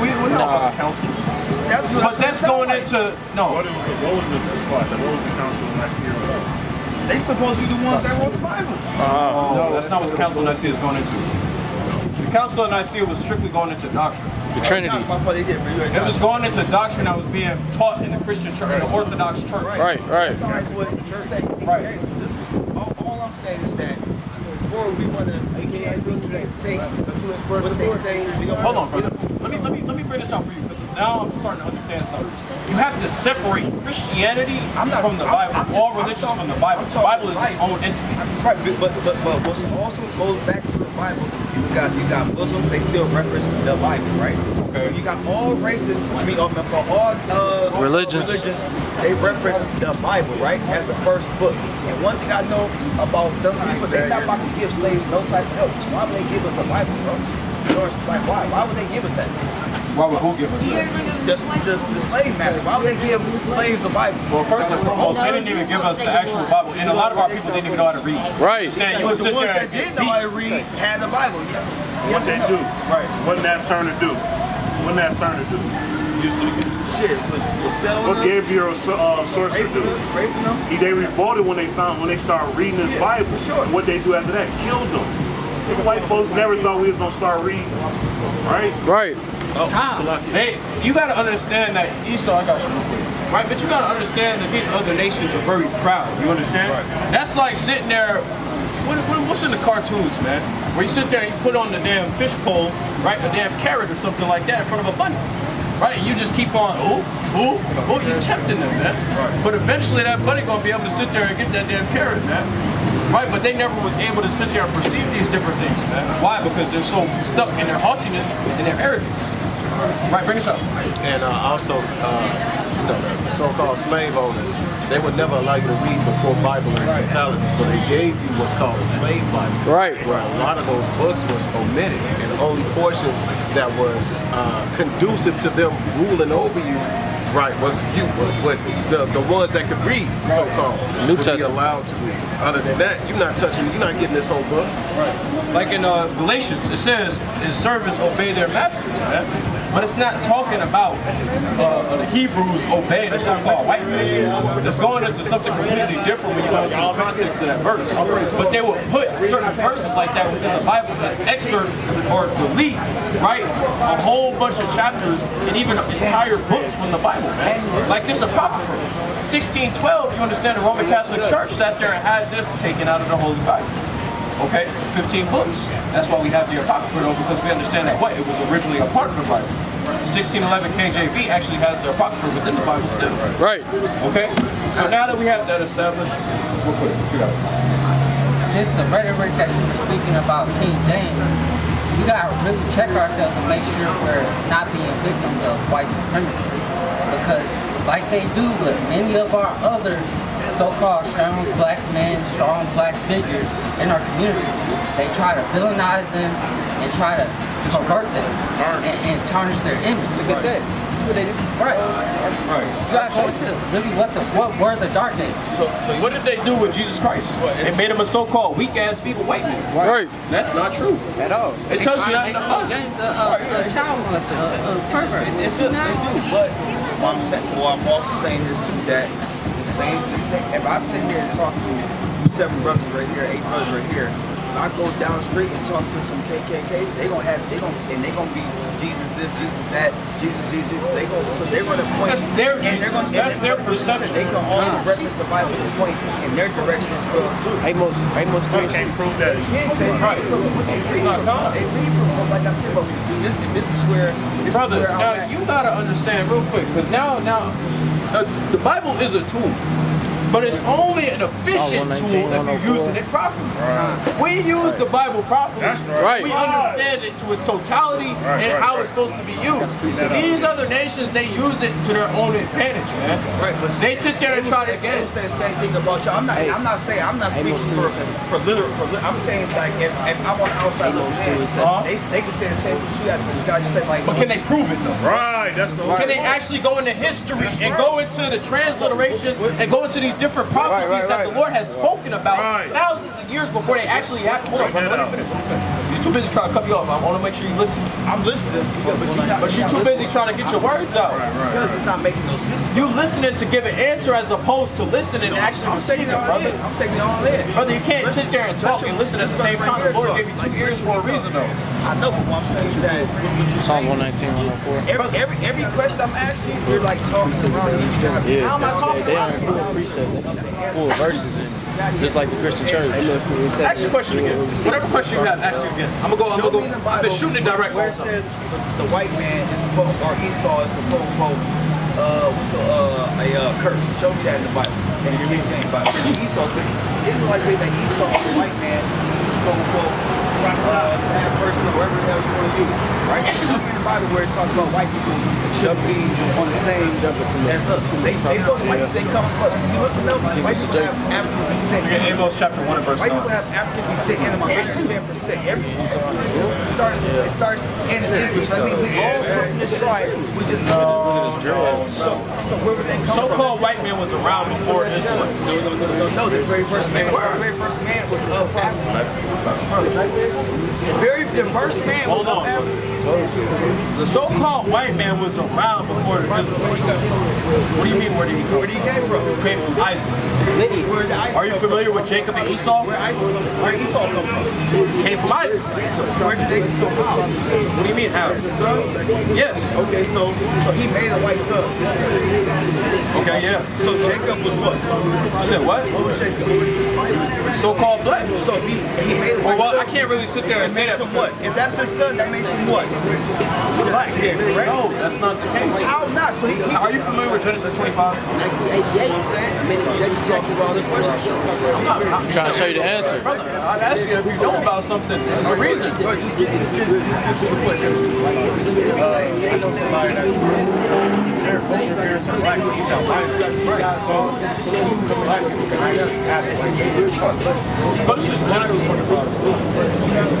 We know about the councils. But that's going into no. What was the spot? What was the Council of Nicaea? They supposed to be the ones that wrote the Bible. No, that's not what the Council of Nicaea is going into. The Council of Nicaea was strictly going into doctrine. The Trinity. It was going into doctrine that was being taught in the Christian church, in the Orthodox church. Right. All I'm saying is that before we want to, we can't take what they say. Hold on, brother. Let me bring this out for you because now I'm starting to understand something. You have to separate Christianity from the Bible, all religions from the Bible. The Bible is its own entity. Right, but what also goes back to the Bible, you got Muslims, they still reference the Bible, right? Okay. So you got all races, for all religions, they reference the Bible, right, as the first book. And one thing I know about them people, they're not about to give slaves no type of help. So why would they give us a Bible, bro? Like, why would they give us that? Why would who give us that? The slave masters. Why would they give slaves a Bible? Well, first and foremost, they didn't even give us the actual Bible, and a lot of our people didn't even know how to read. Right. You would The sit ones there that did know how to read had the Bible. What they do? Right. What that turn to do? What that turn to do? Shit, was selling What Gabriel sorcerer do? Raping them? They revolted when they started reading this Bible. What they do after that? Killed them. The white folks never thought we was gonna start reading, right? Right. You gotta understand that Esau, I got you real quick, right? But you gotta understand that these other nations are very proud. You understand? Right. That's like sitting there. What's in the cartoons, man? Where you sit there and you put on the damn fish pole, right? A damn carrot or something like that in front of a bunny. Right, and you just keep on, you're tempting them, man. Right. But eventually that bunny gonna be able to sit there and get that damn carrot, man. Right, but they never was able to sit there and perceive these different things, man. Why? Because they're so stuck in their haughtiness and their arrogance. Right, bring us up. And also, the so-called slave owners, they would never allow you to read the full Bible in its totality, so they gave you what's called a slave Bible. Right. Where a lot of those books was omitted, and only portions that was conducive to them ruling over you, right, was the ones that could read, so-called, would be allowed to read. Other than that, you're not getting this whole book. Right. Like in Galatians, it says, his servants obey their masters, man. But it's not talking about the Hebrews obeying the so-called white man. It's going into something completely different when you go into the context of that verse. But they will put certain verses like that within the Bible that excerpt or delete, right, a whole bunch of chapters and even entire books from the Bible, man. Like this Apocrypha. 1612, you understand the Roman Catholic Church sat there and had this taken out of the Holy Bible. Okay, 15 books. That's why we have the Apocrypha though, because we understand that it was originally a part of the Bible. 1611 KJV actually has the Apocrypha within the Bible still. Right. Okay, so now that we have that established, real quick, what you got? Just the rhetoric that you were speaking about King James, we gotta really check ourselves to make sure we're not being victims of white supremacy. Because like they do with many of our other so-called strong black men, strong black figures in our community, they try to villainize them and try to pervert them and tarnish their image. Look at that. Right. You gotta go into really what were the dark days. So what did they do with Jesus Christ? They made him a so-called weak-ass feeble white man. Right. That's not true at all. It tells you that in the Bible. The child was a pervert. It do, but I'm also saying this too, that the same, if I sit here and talk to 7 brothers right here, 8 brothers right here, I go down the street and talk to some KKK, they gonna be Jesus this, Jesus that, Jesus. They're gonna point. That's their perception. They can also reference the Bible and point in their direction as well too. Amos You can't prove that. They can't say right. They read from, like I said, but this is where. Brother, now you gotta understand real quick, because now the Bible is a tool. But it's only an efficient tool if you're using it properly. Right. We use the Bible properly. That's right. We understand it to its totality and how it's supposed to be used. These other nations, they use it to their own advantage, man. Right. But they sit there and try to get it. Say the same thing about you. I'm not speaking for literal. I'm saying like if I'm on the outside looking in, they can say the same thing you guys. Because you guys just say like. But can they prove it though? Right. That's the. Can they actually go into history and go into the transliterations and go into these different prophecies that the Lord has spoken about thousands of years before they actually happened. Hold on, brother, let me finish. You're too busy trying to cut me off. I want to make sure you listen. I'm listening, But you're too busy trying to get your words out. because it's not making no sense. You listening to give an answer as opposed to listening and actually receiving, brother. I'm taking it all in. Brother, you can't sit there and talk and listen at the same time. The Lord gave you 2 ears for a reason, though. I know, but I'm telling you that Psalm 119, 104. every question I'm asking, you're like talking around each other. Yeah, How am I talking they about aren't it? full precepts. They got full verses in it. Just like the Christian church. Ask your question again. Whatever question you have, ask it again. I'm gonna go. I've been shooting it direct. Where it says the white man is supposed, or Esau is supposed a curse. Show me that in the Bible. In the King James Bible. Esau, the Israelites believe that Esau is a white man. He's supposed to bad person, whatever the hell you want to use. Right? Show me in the Bible where it talks about white people should be on the same as us. They come from us. When you look at them, white people have African descent. Amos chapter 1 and verse 9. White people have African descent in them 110%. Everything it starts in Israel. We all come from this tribe. We just so where would they come from? So-called white man was around before Israelites. No, the very first man was of Africa. The first man was of Africa. The so-called white man was around before the Israelites. What do you mean, where did he come Where did he came from? He came from Isaac. Are you familiar with Jacob and Esau? Where Esau come from? He came from Isaac. Where did they so how? What do you mean, how? Yes. Okay, so he made a white son. Okay, yeah. So Jacob was what? You said what? What was Jacob? So-called black. So he made a white Well, son. I can't really sit there and say Makes that. him what? If that's his son, that makes him what? Black then, correct? No, that's not the case. How not? So he Are you familiar with Genesis 25? you know what I'm saying? Just talking about the question. I'm Trying to show you the answer. Brother, I'd ask you if you know about something. There's a reason. I know somebody that's their parents are black. He's out white. But this is Genesis 25.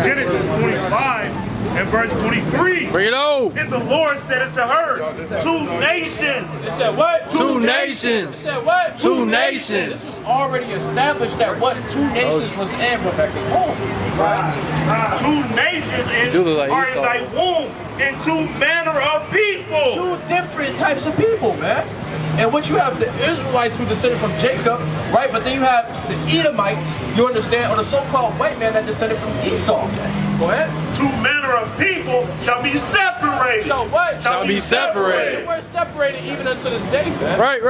Genesis 25 and verse 23. Bring it on. And the Lord said unto her, 2 nations. It said what? Two It nations. said what? Two nations. This is already established that what 2 nations was in Rebecca's womb. 2 nations do look like are in Esau. thy womb, and 2 manner of people. 2 different types of people, man. And what you have the Israelites who descended from Jacob, right? But then you have the Edomites, you understand, or the so-called white man that descended from Esau. Go ahead. 2 manner of people shall be separated. So what? Shall be separated. We're separated even unto this day, man. Right.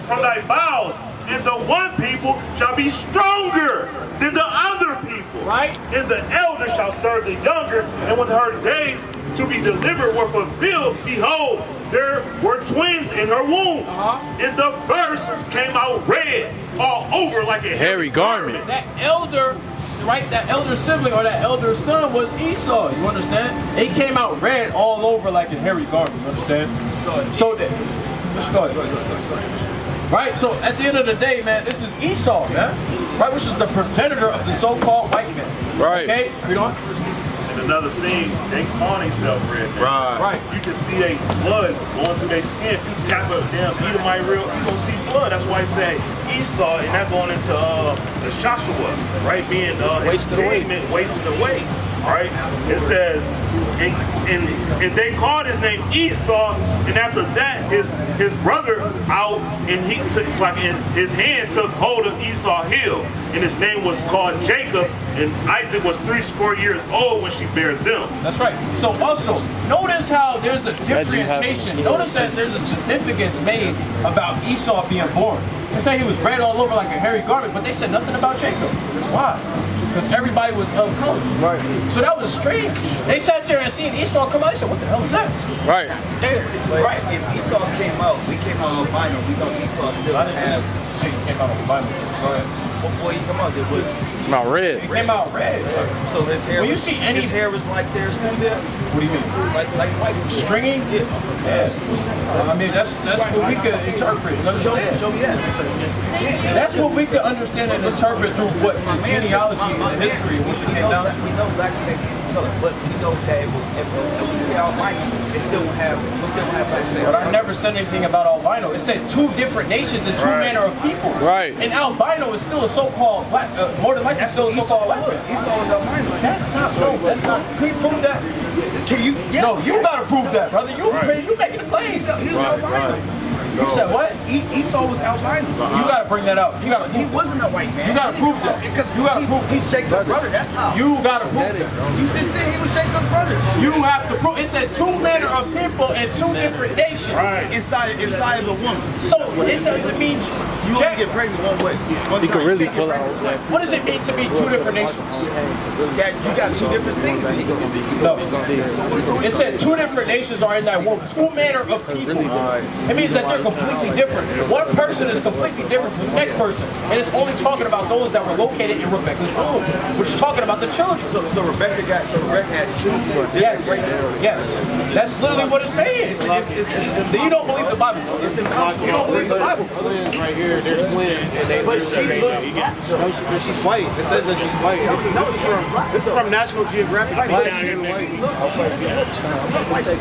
From thy bowels, and the one people shall be stronger than the other people. Right? And the elder shall serve the younger, and when her days to be delivered were fulfilled, behold, there were twins in her womb. And the first came out red all over like a Hairy garment. That elder, right? That elder sibling or that elder son was Esau. You understand? He came out red all over like a hairy garment. You understand? So that. Let's go ahead. Right? So at the end of the day, man, this is Esau, man. Right? Which is the progenitor of the so-called white man. Right. Okay? Read on. And another thing, they call themselves red. Right. You can see their blood going through their skin. If you tap a damn Edomite real, you gonna see blood. That's why I say Esau, and that going into the Joshua, right? Being Wasted away. wasted away. All right. It says, and they called his name Esau, and after that, his brother out, and he took like in his hand took hold of Esau's heel, and his name was called Jacob, and Isaac was 60 years old when she bare them. That's right. So also, notice how there's a differentiation. Notice that there's a significance made about Esau being born. They say he was red all over like a hairy garment, but they said nothing about Jacob. Why? Because everybody was of color. Right. So that was strange. They sat there and seen Esau come out. They said, what the hell is that? Right. Got scared. But Right. if Esau came out, we came out albino, we know Esau still have. He came out of the Bible. Go ahead. What boy he come out there with? It's about red. He came out red. So his hair. When you see any- his hair was like theirs too there. What do you mean? Like white people. Stringy? Yeah. I mean, that's what we could interpret and understand. Show me that. That's what we could understand and interpret through what the genealogy and the history of what it came down to. We know black men can color, but we know that if we see albino, They still won't have black slaves. But I never said anything about albino. It says two different nations and two manner of people. Right. And albino is still a so-called black, more than likely still a so-called black man. Esau was albino. That's not, no, that's not. Can you prove that? Can you? Yes, No, you gotta prove that, brother. You making a claim. He was albino. You said what? Esau was albino. You gotta bring that up. You gotta. He wasn't a white man. You gotta prove that. Because You gotta prove he's Jacob's brother. That's how. You gotta prove that. You just said he was Jacob's brother. You have to prove. It said two manner of people and two different nations. Right. Inside of a woman. So it doesn't mean You only get pregnant one way. He could really pull out. What does it mean to be two different nations? That you got two different things. No. It said two different nations are in that womb. Two manner of people. It means that they're completely different. One person is completely different from the next person. And it's only talking about those that were located in Rebecca's womb, which is talking about the children. So Rebecca had two Yes. different races. Yes. That's literally what it's saying. You don't believe the Bible. It's impossible. You don't believe the Bible. Twins right here, they're twins, and they. But she looks No, she's white. It says that she's white. This is from National Geographic. Black and white.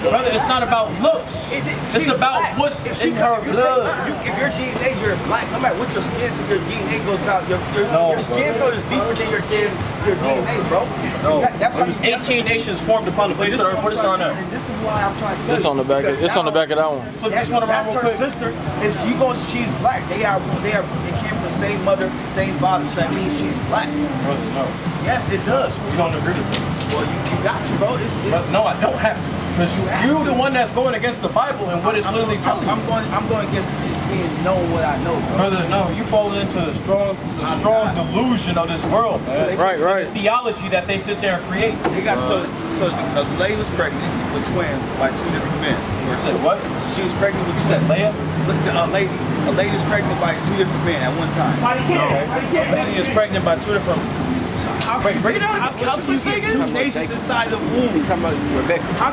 Brother, it's not about looks. It's about what's in her blood. If your DNA, you're black, no matter what your skin, so your DNA goes out. Your skin color is deeper than your DNA, bro. No. That's how 18 nations formed upon the face of the earth. What is on there? This is why I'm trying to tell It's you. on the back. It's on the back of that one. Flip this one around That's real her quick. sister. If you go, she's black. They came from the same mother, same father. So that means she's black. Brother, no. Yes, it does. You don't agree with me. Well, you got to, bro. Brother, no, I don't have to. Because you're the one that's going against the Bible and what it's literally telling you. I'm going against just being knowing what I know, bro. Brother, no, you fall into the strong delusion of this world, man. Right. Theology that they sit there and create. They got so a lady was pregnant with twins by two different men. Said what? She was pregnant with You said Leah? a lady is pregnant by two different men at one time. A lady is pregnant by two different. Wait, break it down. How can you get two nations inside the womb? Talking about Rebecca. How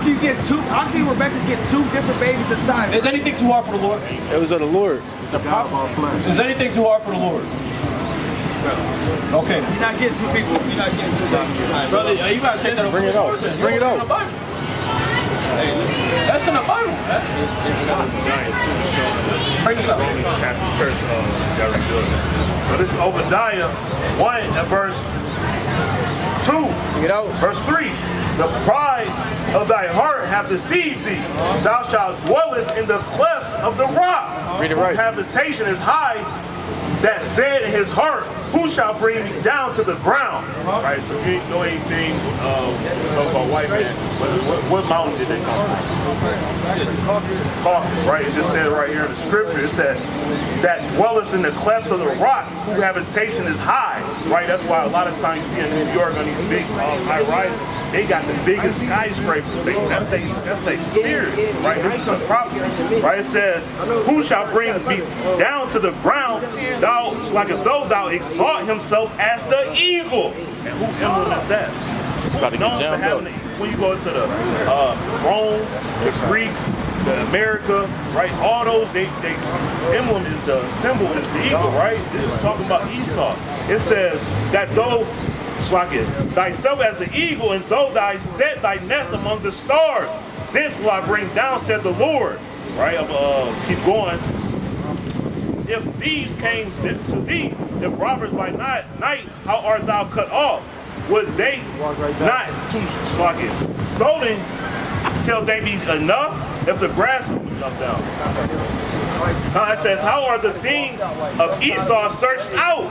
can Rebecca get two different babies inside? Is anything too hard for the Lord? It was of the Lord. It's a prophecy. Is anything too hard for the Lord? Okay. You're not getting two people. You're not getting two babies. Brother, you gotta take that. Bring it out. Bring it out. That's in the Bible. Bring this up. Catholic Church, so this is Obadiah 1 and verse 2. Bring it out. Verse 3. The pride of thy heart hath deceived thee. Thou shalt dwellest in the clefts of the rock. Read it right. Whose habitation is high, that said in his heart, who shall bring me down to the ground? Right, so if you ain't know anything so-called white man, what mountain did they come from? Caucasus, right? It just said right here in the scripture, it said, that dwelleth in the clefts of the rock, whose habitation is high, right? That's why a lot of times you see in New York on these big high rises, they got the biggest skyscrapers. That's their spirit, right? This is a prophecy, right? It says, who shall bring me down to the ground? Thou, it's like as though thou exalt himself as the eagle. And whose emblem is that? About to get jammed up. When you go to the Rome, the Greeks, the America, right? All those, they emblem is the symbol is the eagle, right? This is talking about Esau. It says that though thyself as the eagle, and though thou set thy nest among the stars, this will I bring down, said the Lord. Right? Keep going. If thieves came to thee, if robbers by night, how art thou cut off? Would they not to stolen till they be enough? If the grass jump down. Now it says, how are the things of Esau searched out?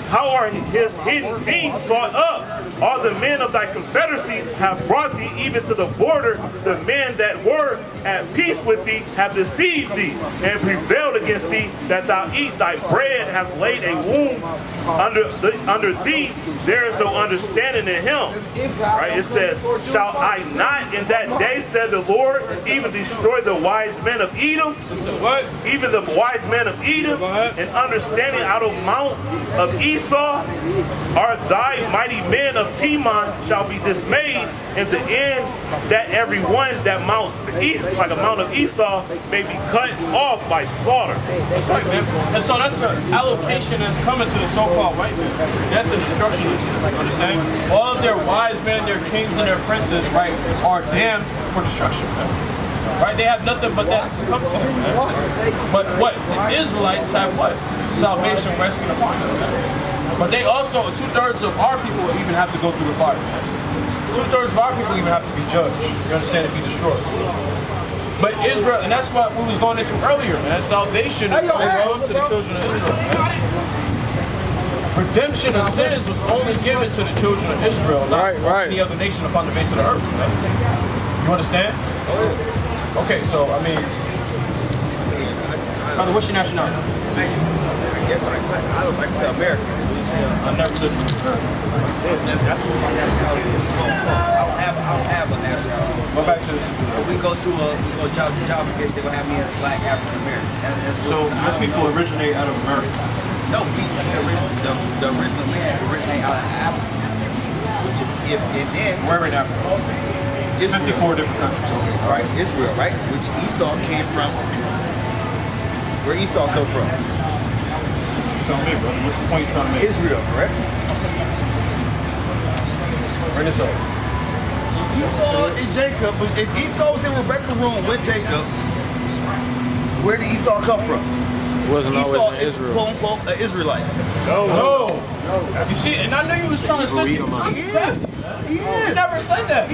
How are his hidden things sought up? All the men of thy confederacy have brought thee even to the border. The men that were at peace with thee have deceived thee and prevailed against thee, that thou eat thy bread, have laid a wound under thee. There is no understanding in him. Right? It says, shall I not in that day, said the Lord, even destroy the wise men of Edom? What? Even the wise men of Edom, and understanding out of Mount of Esau, are thy mighty men of Teman shall be dismayed in the end, that every one that mounts east like a mount of Esau may be cut off by slaughter. That's right, man. And so that's the allocation that's coming to the so-called white man. Death and destruction. Understand? All of their wise men, their kings, and their princes, right, are damned for destruction, man. Right? They have nothing but that to come to them, man. But what? The Israelites have what? Salvation resting upon them, man. But they also, 2/3 of our people even have to go through the fire, man. 2/3 of our people even have to be judged. You understand? To be destroyed. But Israel, and that's what we was going into earlier, man. Salvation is only to the children of Israel, man. Redemption of sins was only given to the children of Israel, not any other nation upon the face of the earth, man. You understand? Okay, so, I mean, brother, what's your nationality? Yes, I look like American. I never said That's what my nationality is. I don't have a nationality. Go back to this. If we go job application, they're gonna have me as black African American. So your people originate out of America? No, the original man originate out of Africa. And then where in Africa? 54 different countries. All right, Israel, right? Which Esau came from. Where Esau come from? Tell me, brother. What's the point you're trying to make? Israel, correct? Bring this up. Esau and Jacob. If Esau was in Rebecca's room with Jacob, where did Esau come from? Wasn't Esau always in is Israel. quote unquote an Israelite. No. You see, and I knew you was trying to say you never said that.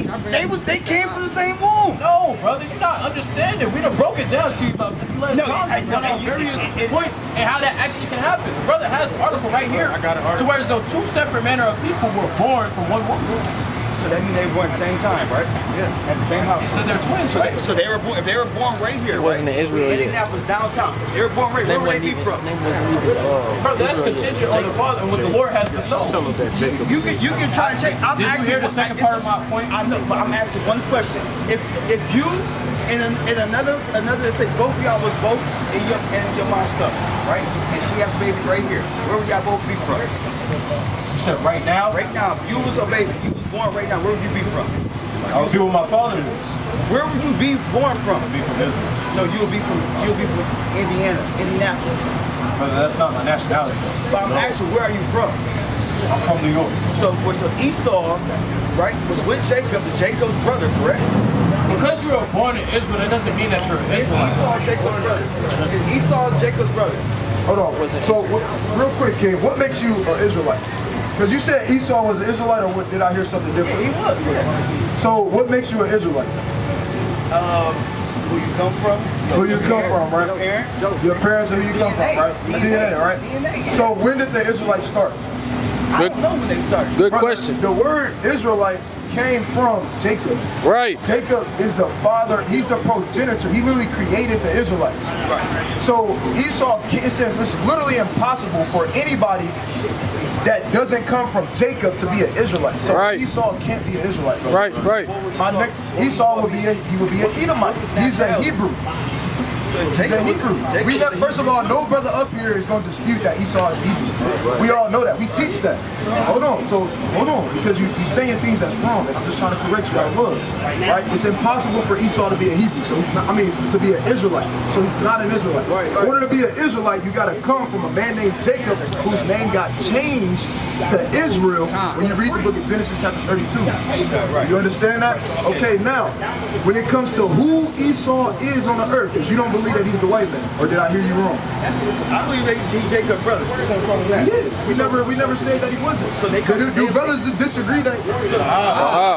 They came from the same womb. No, brother, you're not understanding. We done broke it down to you about 50 times on various points and how that actually can happen. The brother has the article right here. I got an article. To where as though two separate manner of people were born from one woman. So that means they were born at the same time, right? Yeah. At the same house. So they're twins, right? So they were born. If they were born right here, wasn't in Israel yet. Indianapolis downtown. They were born right. Where would they be from? Brother, that's contingent on the Father and what the Lord has bestowed. You can try to check. Did you hear the second part of my point? I know, but I'm asking one question. If you and another, let's say both of y'all was both in your mom's stuff, right? And she has a baby right here. Where would y'all both be from? You said right now? Right now, if you was a baby, you was born right now. Where would you be from? I would be where my father is. Where would you be born from? I'd be from Israel. No, you'll be from Indianapolis. Brother, that's not my nationality. But I'm asking, where are you from? I'm from New York. So Esau, right, was with Jacob, Jacob's brother, correct? Because you were born in Israel, that doesn't mean that you're an Is Israelite. Esau Jacob's brother? Is Esau Jacob's brother? Hold on. So, real quick, King, what makes you an Israelite? Because you said Esau was an Israelite, or what, did I hear something different? He was, yeah. So, what makes you an Israelite? Who you come from? Who you come from, right? Your parents? Your parents and who you come from, right? DNA, right? DNA. So, when did the Israelites start? I don't know when they started. Good Brother, question. The word Israelite came from Jacob. Right. Jacob is the father, he's the progenitor. He literally created the Israelites. Right. So Esau, it's literally impossible for anybody that doesn't come from Jacob to be an Israelite. So Right. Esau can't be an Israelite. Bro. Right. My next Esau would be an Edomite. He's a Hebrew. So He's a Hebrew. First of all, no brother up here is going to dispute that Esau is Hebrew. We all know that. We teach that. Hold on, because you're saying things that's wrong, and I'm just trying to correct you out of love. Right? It's impossible for Esau to be a Hebrew, so he's not, to be an Israelite. So he's not an Israelite. In order to be an Israelite, you got to come from a man named Jacob, whose name got changed to Israel when you read the book of Genesis chapter 32. You understand that? Okay, now, when it comes to who Esau is on the earth, because you don't believe that he's the white man, or did I hear you wrong? I believe that he's Jacob's brother. We're gonna call him that. He is. We never said that he wasn't. So they do brothers disagree that?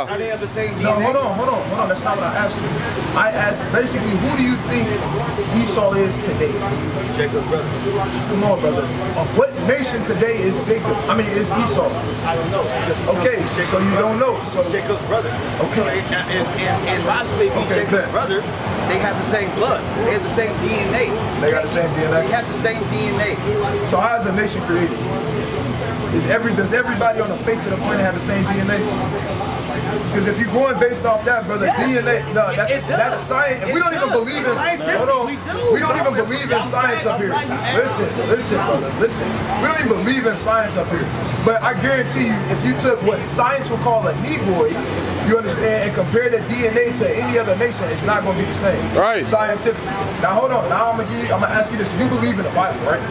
Are they of the same DNA? No, hold on. That's not what I asked you. I asked basically, who do you think Esau is today? Jacob's brother. Come on, brother. What nation today is Jacob? Is Esau? I don't know. Okay, so you don't know. So Jacob's brother. Okay. So, and logically, if he's Okay, Jacob's bet. brother, they have the same blood. They have the same DNA. They got the same DNA? They have the same DNA. So how is a nation created? Does everybody on the face of the planet have the same DNA? Because if you're going based off that, brother, DNA, no, that's science. And we don't even believe in. Hold on, we don't even believe in science up here. Listen, brother, listen. We don't even believe in science up here. But I guarantee you, if you took what science would call a Negroid, you understand, and compare the DNA to any other nation, it's not going to be the same. Right. Scientifically. Now hold on. Now I'm gonna ask you this. You believe in the Bible, right?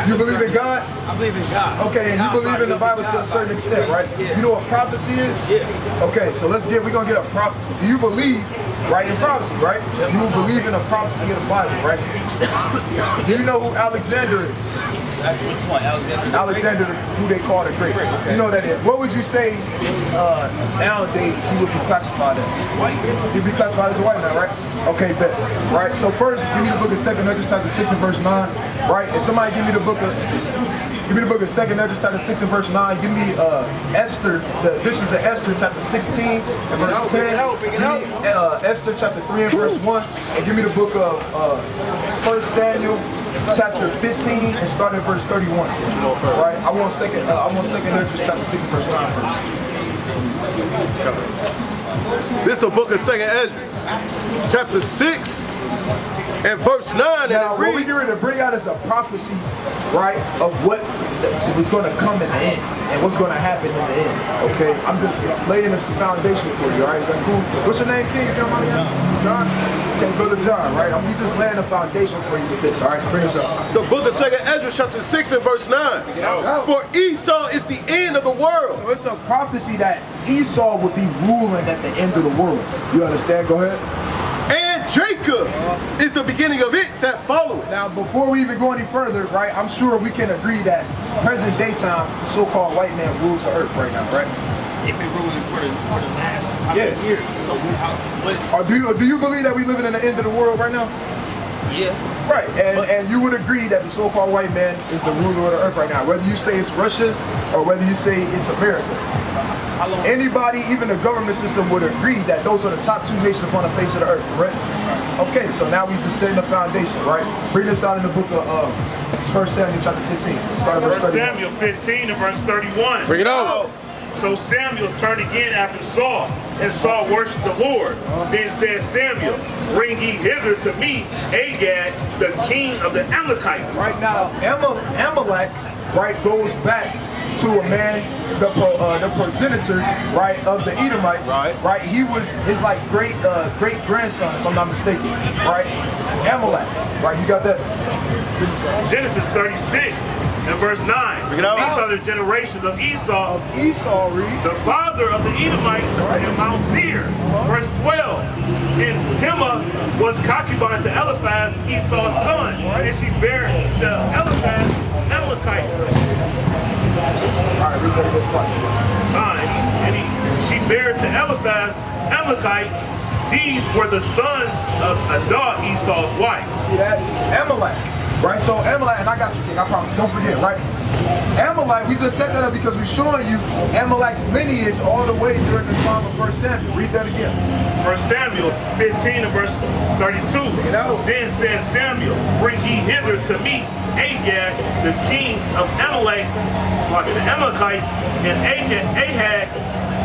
You believe in God? I believe in God. Okay, and you believe in the Bible to a certain extent, right? Yeah. You know what prophecy is? Yeah. Okay, so we're gonna get a prophecy. Do you believe right? In prophecy, right? You will believe in a prophecy of the Bible, right? Do you know who Alexander is? Which one? Alexander, who they call the Great. You know that is. What would you say nowadays he would be classified as? White. He'd be classified as a white man, right? Okay, bet. Right. So first, give me the book of 2 Ezra chapter 6 and verse 9. Right. And somebody give me the book of 2 Ezra chapter 6 and verse 9. Give me Esther, the editions of Esther chapter 16 and verse 10. Give me Esther chapter 3 and verse 1. And give me the book of 1 Samuel chapter 15 and start at verse 31. Right? I want second Ezra chapter 6 and verse 9 first. This is the book of 2 Ezra, chapter 6 and verse 9. Now, what we get ready to bring out is a prophecy, right, of what was going to come in the end and what's going to happen in the end. Okay, I'm just laying this foundation for you. All right, is that cool? What's your name, King? If you don't mind me asking? John. Okay, Brother John. Right, we just laying a foundation for you with this. All right, bring us up. The book of 2 Ezra, chapter 6 and verse 9. For Esau is the end of the world. So it's a prophecy that Esau would be ruling at the end of the world. You understand? Go ahead. And Jacob is the beginning of it that followeth. Now, before we even go any further, right, I'm sure we can agree that present day time, the so-called white man rules the earth right now, right? They've been ruling for the last years. So do you believe that we living in the end of the world right now? Yeah. Right, and you would agree that the so-called white man is the ruler of the earth right now, whether you say it's Russia or whether you say it's America. Anybody, even the government system, would agree that those are the top two nations upon the face of the earth, correct? Okay, so now we just setting the foundation, right? Bring this out in the book of 1 Samuel chapter 15. Start at verse 1 31. Samuel 15 and verse 31. Bring it out. So Samuel turned again after Saul, and Saul worshipped the Lord. Then said Samuel, bring ye hither to me Agag, the king of the Amalekites. Right now, Amalek, right, goes back to a man, the progenitor, right, of the Edomites, right? He was his like great grandson, if I'm not mistaken, right? Amalek, right? You got that? Genesis 36 and verse 9. These are the generations of Esau. Esau, read. The father of the Edomites in Mount Seir. Verse 12. And Timah was concubine to Eliphaz, Esau's son, and she bare to Eliphaz Amalekite. All right, read that this part. And she bare to Eliphaz Amalekite. These were the sons of Adah, Esau's wife. See that? Amalek. Right, so Amalek, and I got you, King, I promise, don't forget, right? Amalek, we just set that up because we're showing you Amalek's lineage all the way during the time of 1 Samuel. Read that again. 1 Samuel 15 and verse 32. Then said Samuel, bring ye hither to me Agag, the king of Amalek, the Amalekites, and Ahab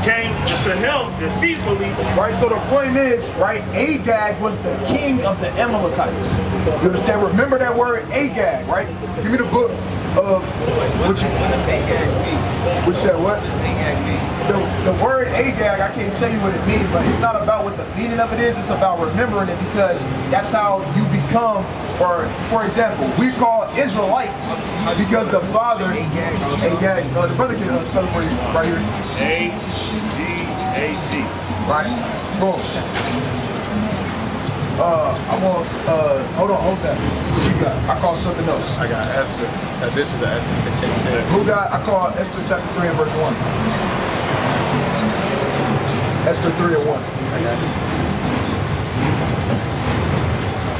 came to him deceitfully. Right, so the point is, right, Agag was the king of the Amalekites. You understand? Remember that word Agag, right? Give me the book of which said what? The word Agag, I can't tell you what it means, but it's not about what the meaning of it is, it's about remembering it, because that's how you become, or for example, we call Israelites because the father, Agag, the brother can spell it for you right here. A-G-A-G. Right? Boom. I want, hold that. What you got? I call something else. I got Esther. This is Esther 16:10. Who got, I call Esther chapter 3 and verse 1. Esther 3 and 1.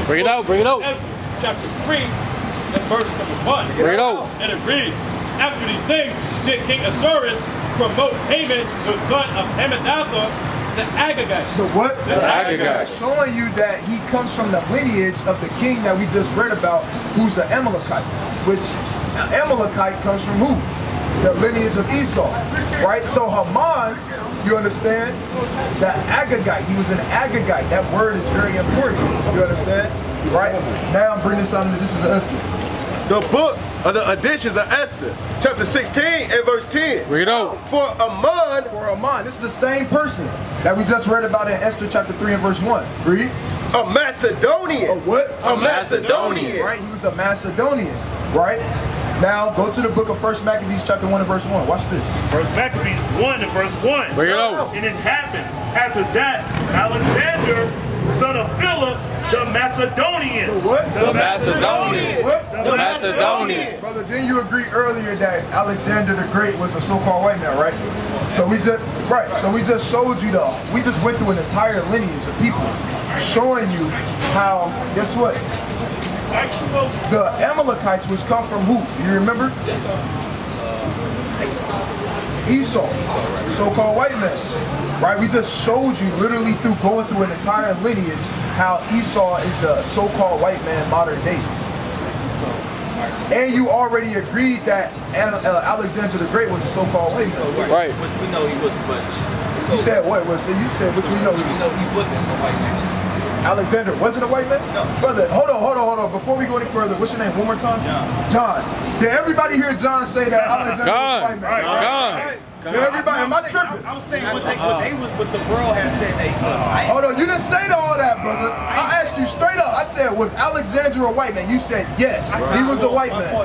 Bring it out, bring it out. Esther chapter 3 and verse number 1. Bring it out. And it reads, after these things did King Ahasuerus promote Haman, the son of Hammedatha, the Agagite. The what? The Agagite. Showing you that he comes from the lineage of the king that we just read about, who's the Amalekite. Which Amalekite comes from who? The lineage of Esau. Right? So Haman, you understand? The Agagite. He was an Agagite. That word is very important. You understand? Right? Now I'm bringing this out into this is Esther. The book of the editions of Esther, chapter 16 and verse 10. Read it out. For Aman, this is the same person that we just read about in Esther chapter 3 and verse 1. Read. A Macedonian. A what? A Macedonian. Right, he was a Macedonian. Right? Now go to the book of 1 Maccabees chapter 1 and verse 1. Watch this. 1 Maccabees 1 and verse 1. Bring it out. And it happened after that, Alexander Macedonian. What? The Macedonian. What? The Macedonian. Brother, didn't you agree earlier that Alexander the Great was a so-called white man, right? So we just showed you we just went through an entire lineage of people showing you how, guess what? The Amalekites which come from who? Do you remember? Esau, so-called white man. Right? We just showed you literally through going through an entire lineage how Esau is the so-called white man modern day. And you already agreed that Alexander the Great was a so-called white man. Right. Which we know he wasn't, but You said what? So you said which we know. he wasn't a white man. Alexander wasn't a white man? No. Brother, hold on. Before we go any further, what's your name? One more time? John. Did everybody hear John say that Alexander was a white man? God. Did everybody? Am I tripping? I was saying what the world has said they was. Hold on, you didn't say all that, brother. I asked you straight up. I said, was Alexander a white man? You said yes. He was a white man.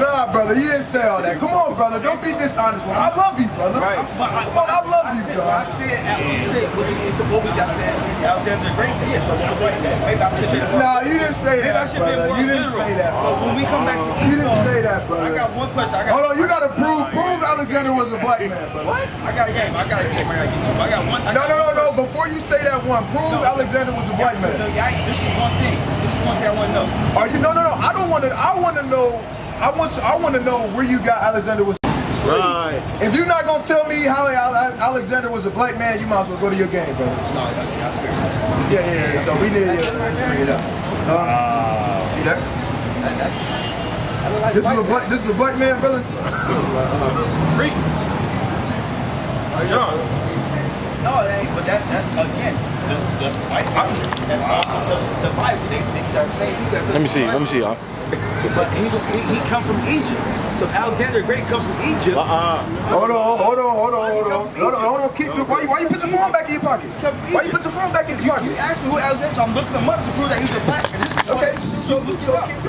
Nah, brother, you didn't say all that. Come on, brother. Don't be dishonest with me. I love you, brother. Right. Come on, I love you, I God. said, what was y'all saying? Alexander the Great said, yes, but was a white man. Maybe I should have. Nah, you didn't say that, brother. You didn't say that, brother. When we come back to Esau, You didn't say that, brother. I got one question. Hold on, you gotta prove Alexander was a black man, brother. What? I got a game. I gotta get to. I got one. No. Before you say that one, prove Alexander was a black man. This is one thing. I want to know. Are you? No. I don't want to. I want to know. I want to know where you got Alexander was. Right. If you're not gonna tell me how Alexander was a black man, you might as well go to your game, brother. No, Yeah. So we need to bring it up. See that? This is a black man, brother. Free. John. No, it ain't. But that's again. That's the white person. That's also the Bible. They try to say you guys. Let me see. Y'all. But he come from Egypt. So Alexander the Great comes from Egypt. Hold on. Why you put your phone back in your pocket? Why you put your phone back in your pocket? You asked me who Alexander, so I'm looking him up to prove that he's a black. And this is Okay, so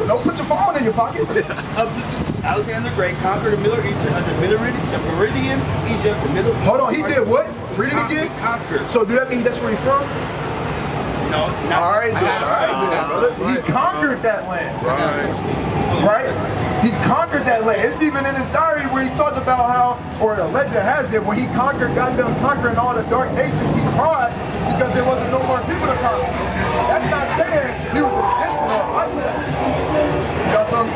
don't put your phone in your pocket. Alexander the Great conquered the Middle Eastern, the Meridian Egypt, the Middle East. Hold on, he did what? Read it again. Conquered. So do that mean that's where he's from? No. All right, then, brother. He conquered that land. Right? He conquered that land. It's even in his diary where he talks about how, or the legend has it, when he got done conquering all the dark nations, he cried because there wasn't no more people to conquer. That's not saying he was Egyptian or like that. You got something?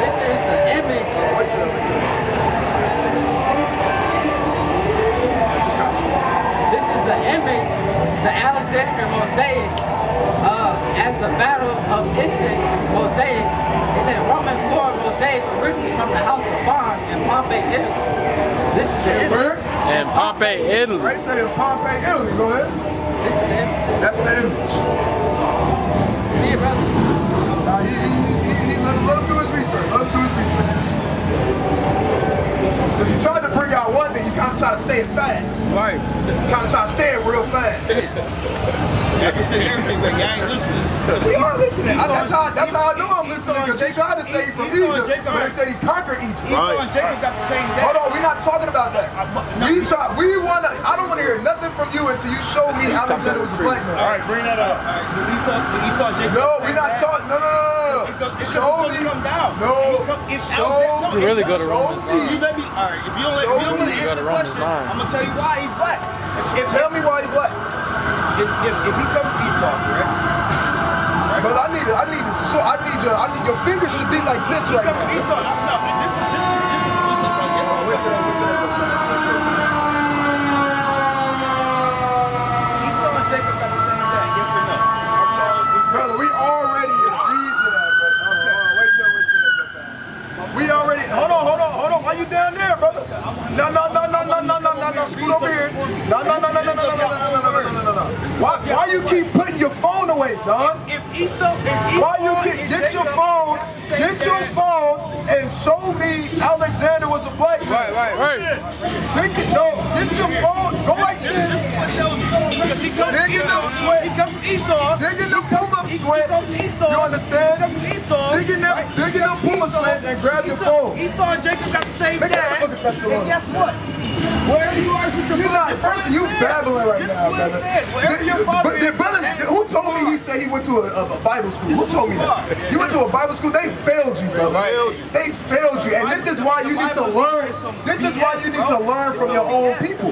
This is the image. Wait till. This is the image, the Alexander mosaic, as the Battle of Issus mosaic. It's a Roman floor mosaic originally from the House of Bond in Pompeii, Italy. This is the image. Where? In Pompeii, Italy. Right, said in Pompeii, Italy. Go ahead. This is the image. That's the image. See it, brother? Let him do his research. If you tried to bring out one thing, you kind of try to say it fast. Right. You kind of try to say it real fast. I can say everything, but y'all ain't listening. We are listening. That's how I know I'm listening, because you tried to say he's from Egypt, but they said he conquered Egypt. Esau and Jacob got the same day. Hold on, we're not talking about that. I don't want to hear nothing from you until you show me Alexander was a black man. All right, bring that up. Esau and Jacob. No, we're not talking. No. Show me. No. Show You really go to Romans 9. You let me. All right, if you don't want to answer the question, I'm gonna tell you why he's black. Tell me why he's black. If he comes from Esau, correct? But I need your fingers should be like this right Come from now. Esau. No, this is. Wait till that. Esau and Jacob got the same day. Yes or no? Brother, we already agreed to that, brother. Wait till they get back. We already. Hold on. Why you down there, brother? No. Scoot over here. No. Why you keep putting your phone away, John? Why you keep get your phone and show me Alexander was a black man. Right. Get your phone. Go like this. This is what telling me. Because he comes from Esau. He comes from Esau. Digging the Puma sweat. You understand? He comes from Esau. Digging the Puma sweat and grab your phone. Esau and Jacob got the same dad. And guess what? Wherever you are with your You're not, first, you babbling right now, brother. Wherever your father is. Who told me he said he went to a Bible school? Who told me that? You went to a Bible school? They failed you, brother. They failed you. And this is why you need to learn. This is why you need to learn from your own people.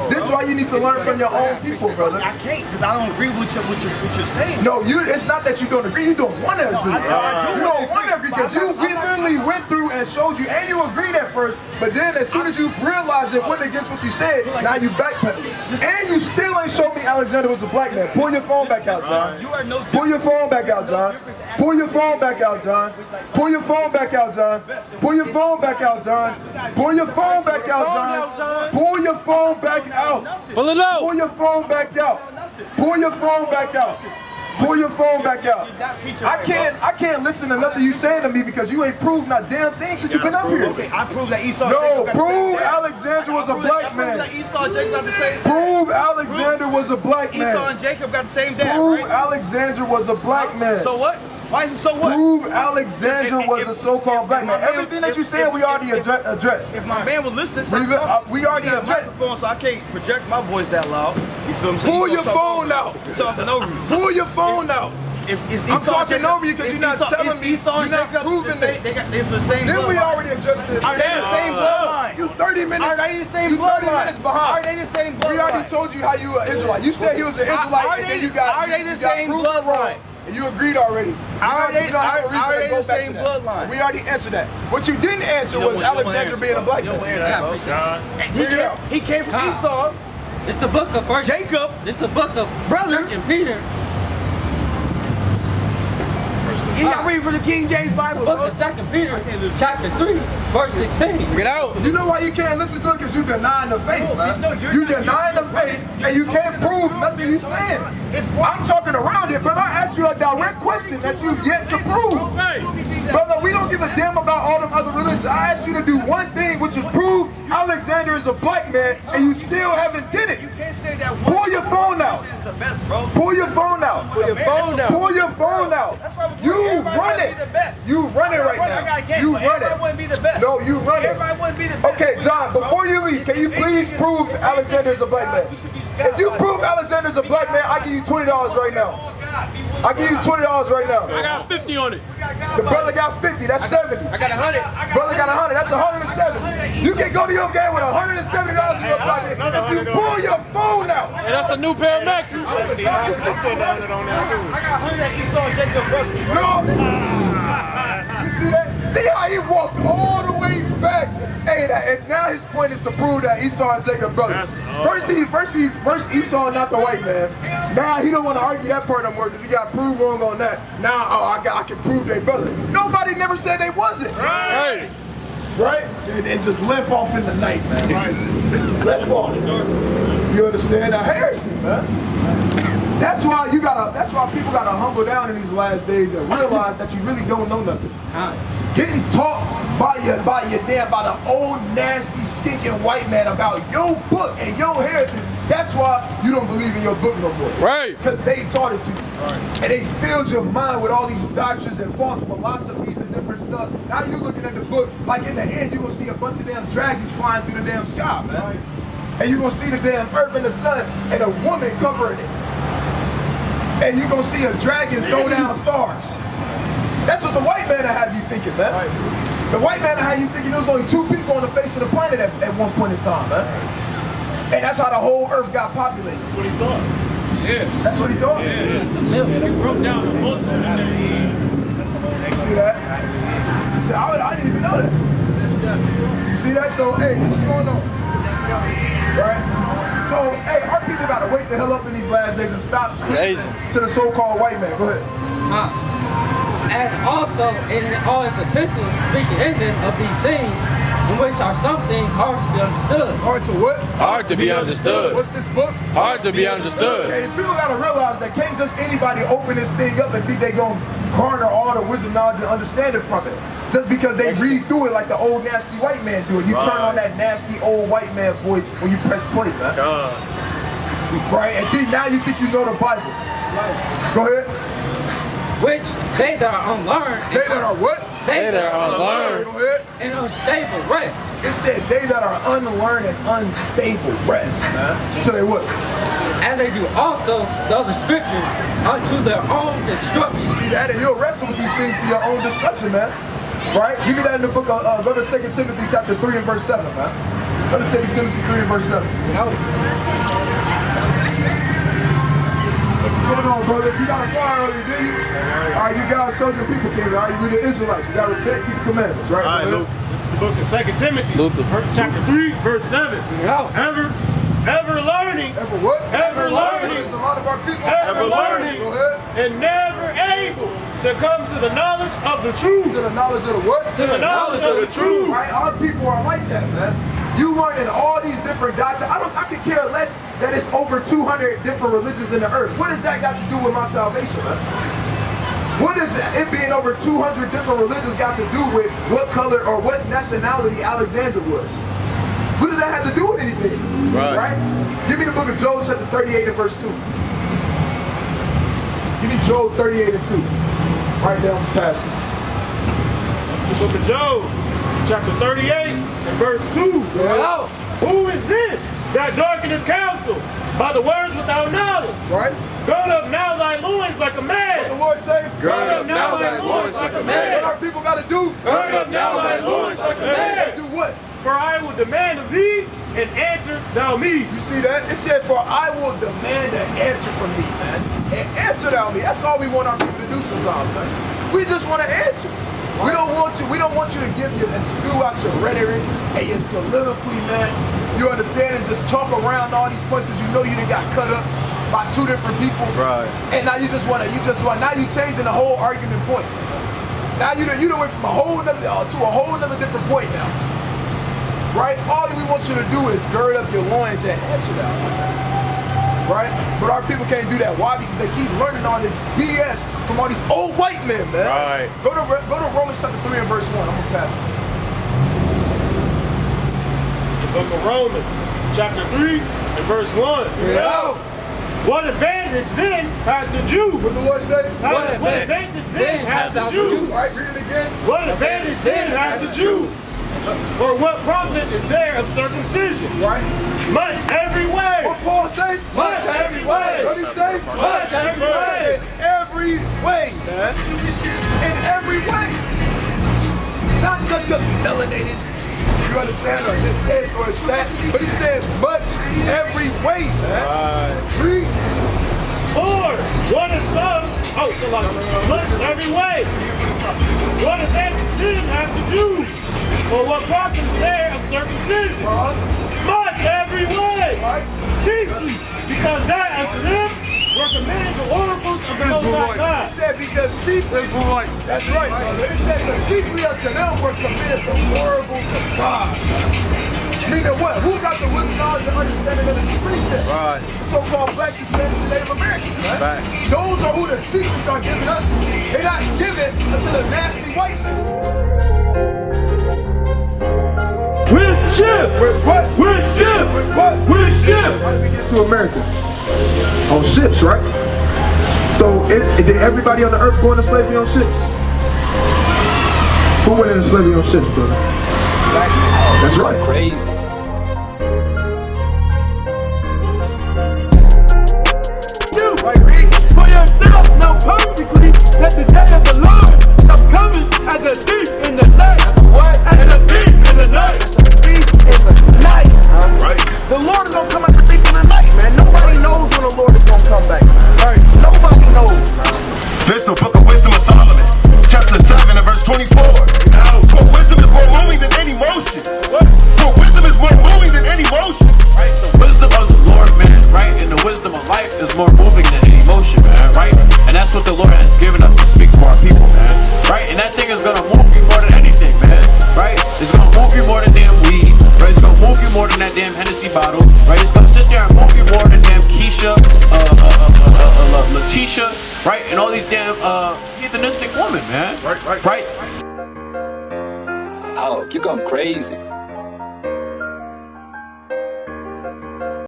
This is why you need to learn from your own people, brother. I can't because I don't agree with what you're saying. No, it's not that you don't agree. You don't want to agree. You don't want to agree because we literally went through and showed you, and you agreed at first, but then as soon as you realized it went against what you said, now you backpedal. And you still ain't showed me Alexander was a black man. Pull your phone back out, John. Pull your phone back out, John. Pull your phone back out, John. Pull your phone back out, John. Pull your phone back out, John. Pull your phone back out, John. Pull your phone back out. Pull it out. Pull your phone back out. Pull your phone back out. Pull your phone back out. I can't listen to nothing you saying to me because you ain't proved not damn thing since you've been up here. Okay, I proved that Esau. No, prove Alexander was a black man. Esau and Jacob got the same dad. Prove Alexander was a black man. Esau and Jacob got the same dad, Prove right? Alexander was a black man. So what? Why is it so what? Prove Alexander was a so-called black man. Everything that you said, we already addressed. If my man was listening, we already got a addressed. microphone, so I can't project my voice that loud. You feel me? So Pull your phone out. Talking over you. Pull your phone out. I'm talking over you because you're not telling me, Esau you're not proving it. They're the same Then we bloodline. already addressed this. Are they the same bloodline? You 30 minutes. Are they the same you 30 bloodline? minutes behind. Are they the same bloodline? We already told you how you an Israelite. You said he was an Israelite, and then you got Are they the you got same proven bloodline? wrong. And you agreed already. Are they the same bloodline? We already answered that. What you didn't answer was Alexander being a black man. He came from Esau. It's the book of First Jacob. It's the book of Brother. Second Peter. You got to read from the King James Bible, Book bro. of Second Peter, chapter 3, verse 16. Get out. You know why you can't listen to it? Because you denying the faith, man. You denying the faith, and you can't prove nothing you're saying. I'm talking around it, brother. I asked you a direct question that you've yet to prove. Brother, we don't give a damn about all them other religions. I asked you to do one thing, which is prove Alexander is a black man, and you still haven't did it. You can't say that one Pull your phone out. is the best, bro. Pull your phone out. Pull your phone out. Pull your phone out. That's why You everybody run wouldn't it. be the best. You run it right I now. got games, You but run everybody it. wouldn't be the best. No, you run it. Everybody wouldn't be the best. Okay, John, before you leave, can you please prove Alexander is a black man? If you prove Alexander is a black man, I give you $20 right now. I give you $20 right now. I got 50 on it. The brother got 50, that's 70. I got 100. Brother got 100, that's 170. You can go to your game with $170 in your pocket if you pull your phone out. And that's a new pair of Maxes. I got 100 at Esau and Jacob, brother. No. You see that? See how he walked all the way back? Hey, and now his point is to prove that Esau and Jacob brothers. First Esau, not the white man. Now he don't want to argue that part no more because he got proved wrong on that. Now I can prove they brothers. Nobody never said they wasn't. Right. Right? And just left off in the night, man. Right? Left off. You understand? Now heresy, man. That's why people gotta humble down in these last days and realize that you really don't know nothing. Getting taught by the old nasty stinking white man about your book and your heritage. That's why you don't believe in your book no more. Right. Because they taught it to you. Right. And they filled your mind with all these doctrines and false philosophies and different stuff. Now you're looking at the book, like in the end you're gonna see a bunch of damn dragons flying through the damn sky, man. Right. And you're gonna see the damn earth and the sun and a woman covering it. And you're gonna see a dragon throw down stars. That's what the white man will have you thinking, man. Right. The white man will have you thinking there was only 2 people on the face of the planet at one point in time, man. And that's how the whole earth got populated. That's what he thought. Yeah. That's what he thought? Yeah. He broke down the multitude of them. You see that? You see, I didn't even know that. You see that? So, hey, what's going on? Right? So, hey, our people gotta wake the hell up in these last days and stop listening to the so-called white man. Go ahead. As also in all his epistles speaking in them of these things, in which are some things hard to be understood. Hard to what? Hard to be understood. What's this book? Hard to be understood. Hey, people gotta realize that can't just anybody open this thing up and think they gonna garner all the wisdom, knowledge, and understanding from it. Just because they read through it like the old nasty white man do it. You turn on that nasty old white man voice when you press play, man. Right? And then now you think you know the Bible. Go ahead. Which they that are unlearned. They that are what? They that are unlearned. Go ahead. And unstable rest. It said they that are unlearned and unstable rest, man. So they what? As they do also the other scriptures unto their own destruction. See that? And you'll wrestle with these things to your own destruction, man. Right? Give me that in the book of, go to 2 Timothy chapter 3 and verse 7, man. Go to 2 Timothy 3 and verse 7. What's going on, brother? You got a fire early, did you? All right, you guys chosen people, king. All right, you the Israelites. You got to respect, keep the commandments, right? All right, Luther. This is the book of 2 Timothy, chapter 3, verse 7. Ever learning. Ever what? Ever learning. There's a lot of our people. Ever learning. Go ahead. And never able to come to the knowledge of the truth. To the knowledge of the what? To the knowledge of the truth. Right? Our people are like that, man. You learning all these different doctrines. I could care less that it's over 200 different religions in the earth. What does that got to do with my salvation, man? What does it being over 200 different religions got to do with what color or what nationality Alexander was? What does that have to do with anything? Right? Give me the book of Job chapter 38 and verse 2. Give me Job 38 and 2. Right down the passage. That's the book of Job, chapter 38 and verse 2. Yeah. Who is this that darkeneth counsel by the words without knowledge? Right? Gird up now thy loins like a man. What the Lord say? Gird up now thy loins like a man. What our people got to do? Gird up now thy loins like a man. Do what? For I will demand of thee, and answer thou me. You see that? It said, for I will demand an answer from thee, man. And answer thou me. That's all we want our people to do sometimes, man. We just want to answer. We don't want you to give you and spew out your rhetoric and your soliloquy, man. You understand? And just talk around all these points because you know you done got cut up by two different people. Right. And now now you changing the whole argument point. Now you done went from a whole nother to a whole nother different point now. Right? All we want you to do is gird up your loins and answer that. Right? But our people can't do that. Why? Because they keep learning all this BS from all these old white men, man. Right. Go to Romans chapter 3 and verse 1. I'm gonna pass it. The book of Romans, chapter 3 and verse 1. Yeah. What advantage then hath the Jew? What the Lord say? What advantage then hath the Jew? All right, read it again. What advantage then hath the Jew? Or what profit is there of circumcision? Right. Much every way. What Paul say? Much every way. What did he say? Much every way. In every way, man. In every way. Not just because we melanated, you understand, or this or it's that, but he says much every way, man. Read. Or what is some? Much every way. What advantage then hath the Jew? Or what profit is there of circumcision? Much every way. Chiefly because that unto them were commanded the oracles of the Most High God. It said because chiefly, that's right, brother. It said that chiefly unto them were committed the oracles of God. Meaning what? Who got the wisdom, knowledge, and understanding of the streets then? Right. So-called blacks, Hispanics, and Native Americans, right? Those are who the secrets are given us. They're not given unto the nasty white man. With ship! With what? With ship! With what? With ship! How did we get to America? On ships, right? So, did everybody on the earth go into slavery on ships? Who went into slavery on ships, brother? That's right. Crazy. Right, read. For yourself know perfectly that the day of the Lord is coming as a thief in the night. What? As a thief in the night. Thief in the night. Right. The Lord is gonna come as a thief in the night, man. Nobody knows when the Lord is gonna come back. Right. Nobody knows. This the book of wisdom of Solomon, chapter 7 and verse 24. For wisdom is more moving than any motion. For wisdom is more moving than any motion. Right? The wisdom of the Lord, man, right? And the wisdom of life is more moving than any motion, man, right? And that's what the Lord has given us to speak to our people, man. Right? And that thing is gonna move you more than anything, man. Right? It's gonna move you more than damn weed. Right? It's gonna move you more than that damn Hennessy bottle. Right? It's gonna sit there and move you more than damn Keisha, Letitia, right? And all these damn heathenistic women, man. Right? Oh, you're going crazy.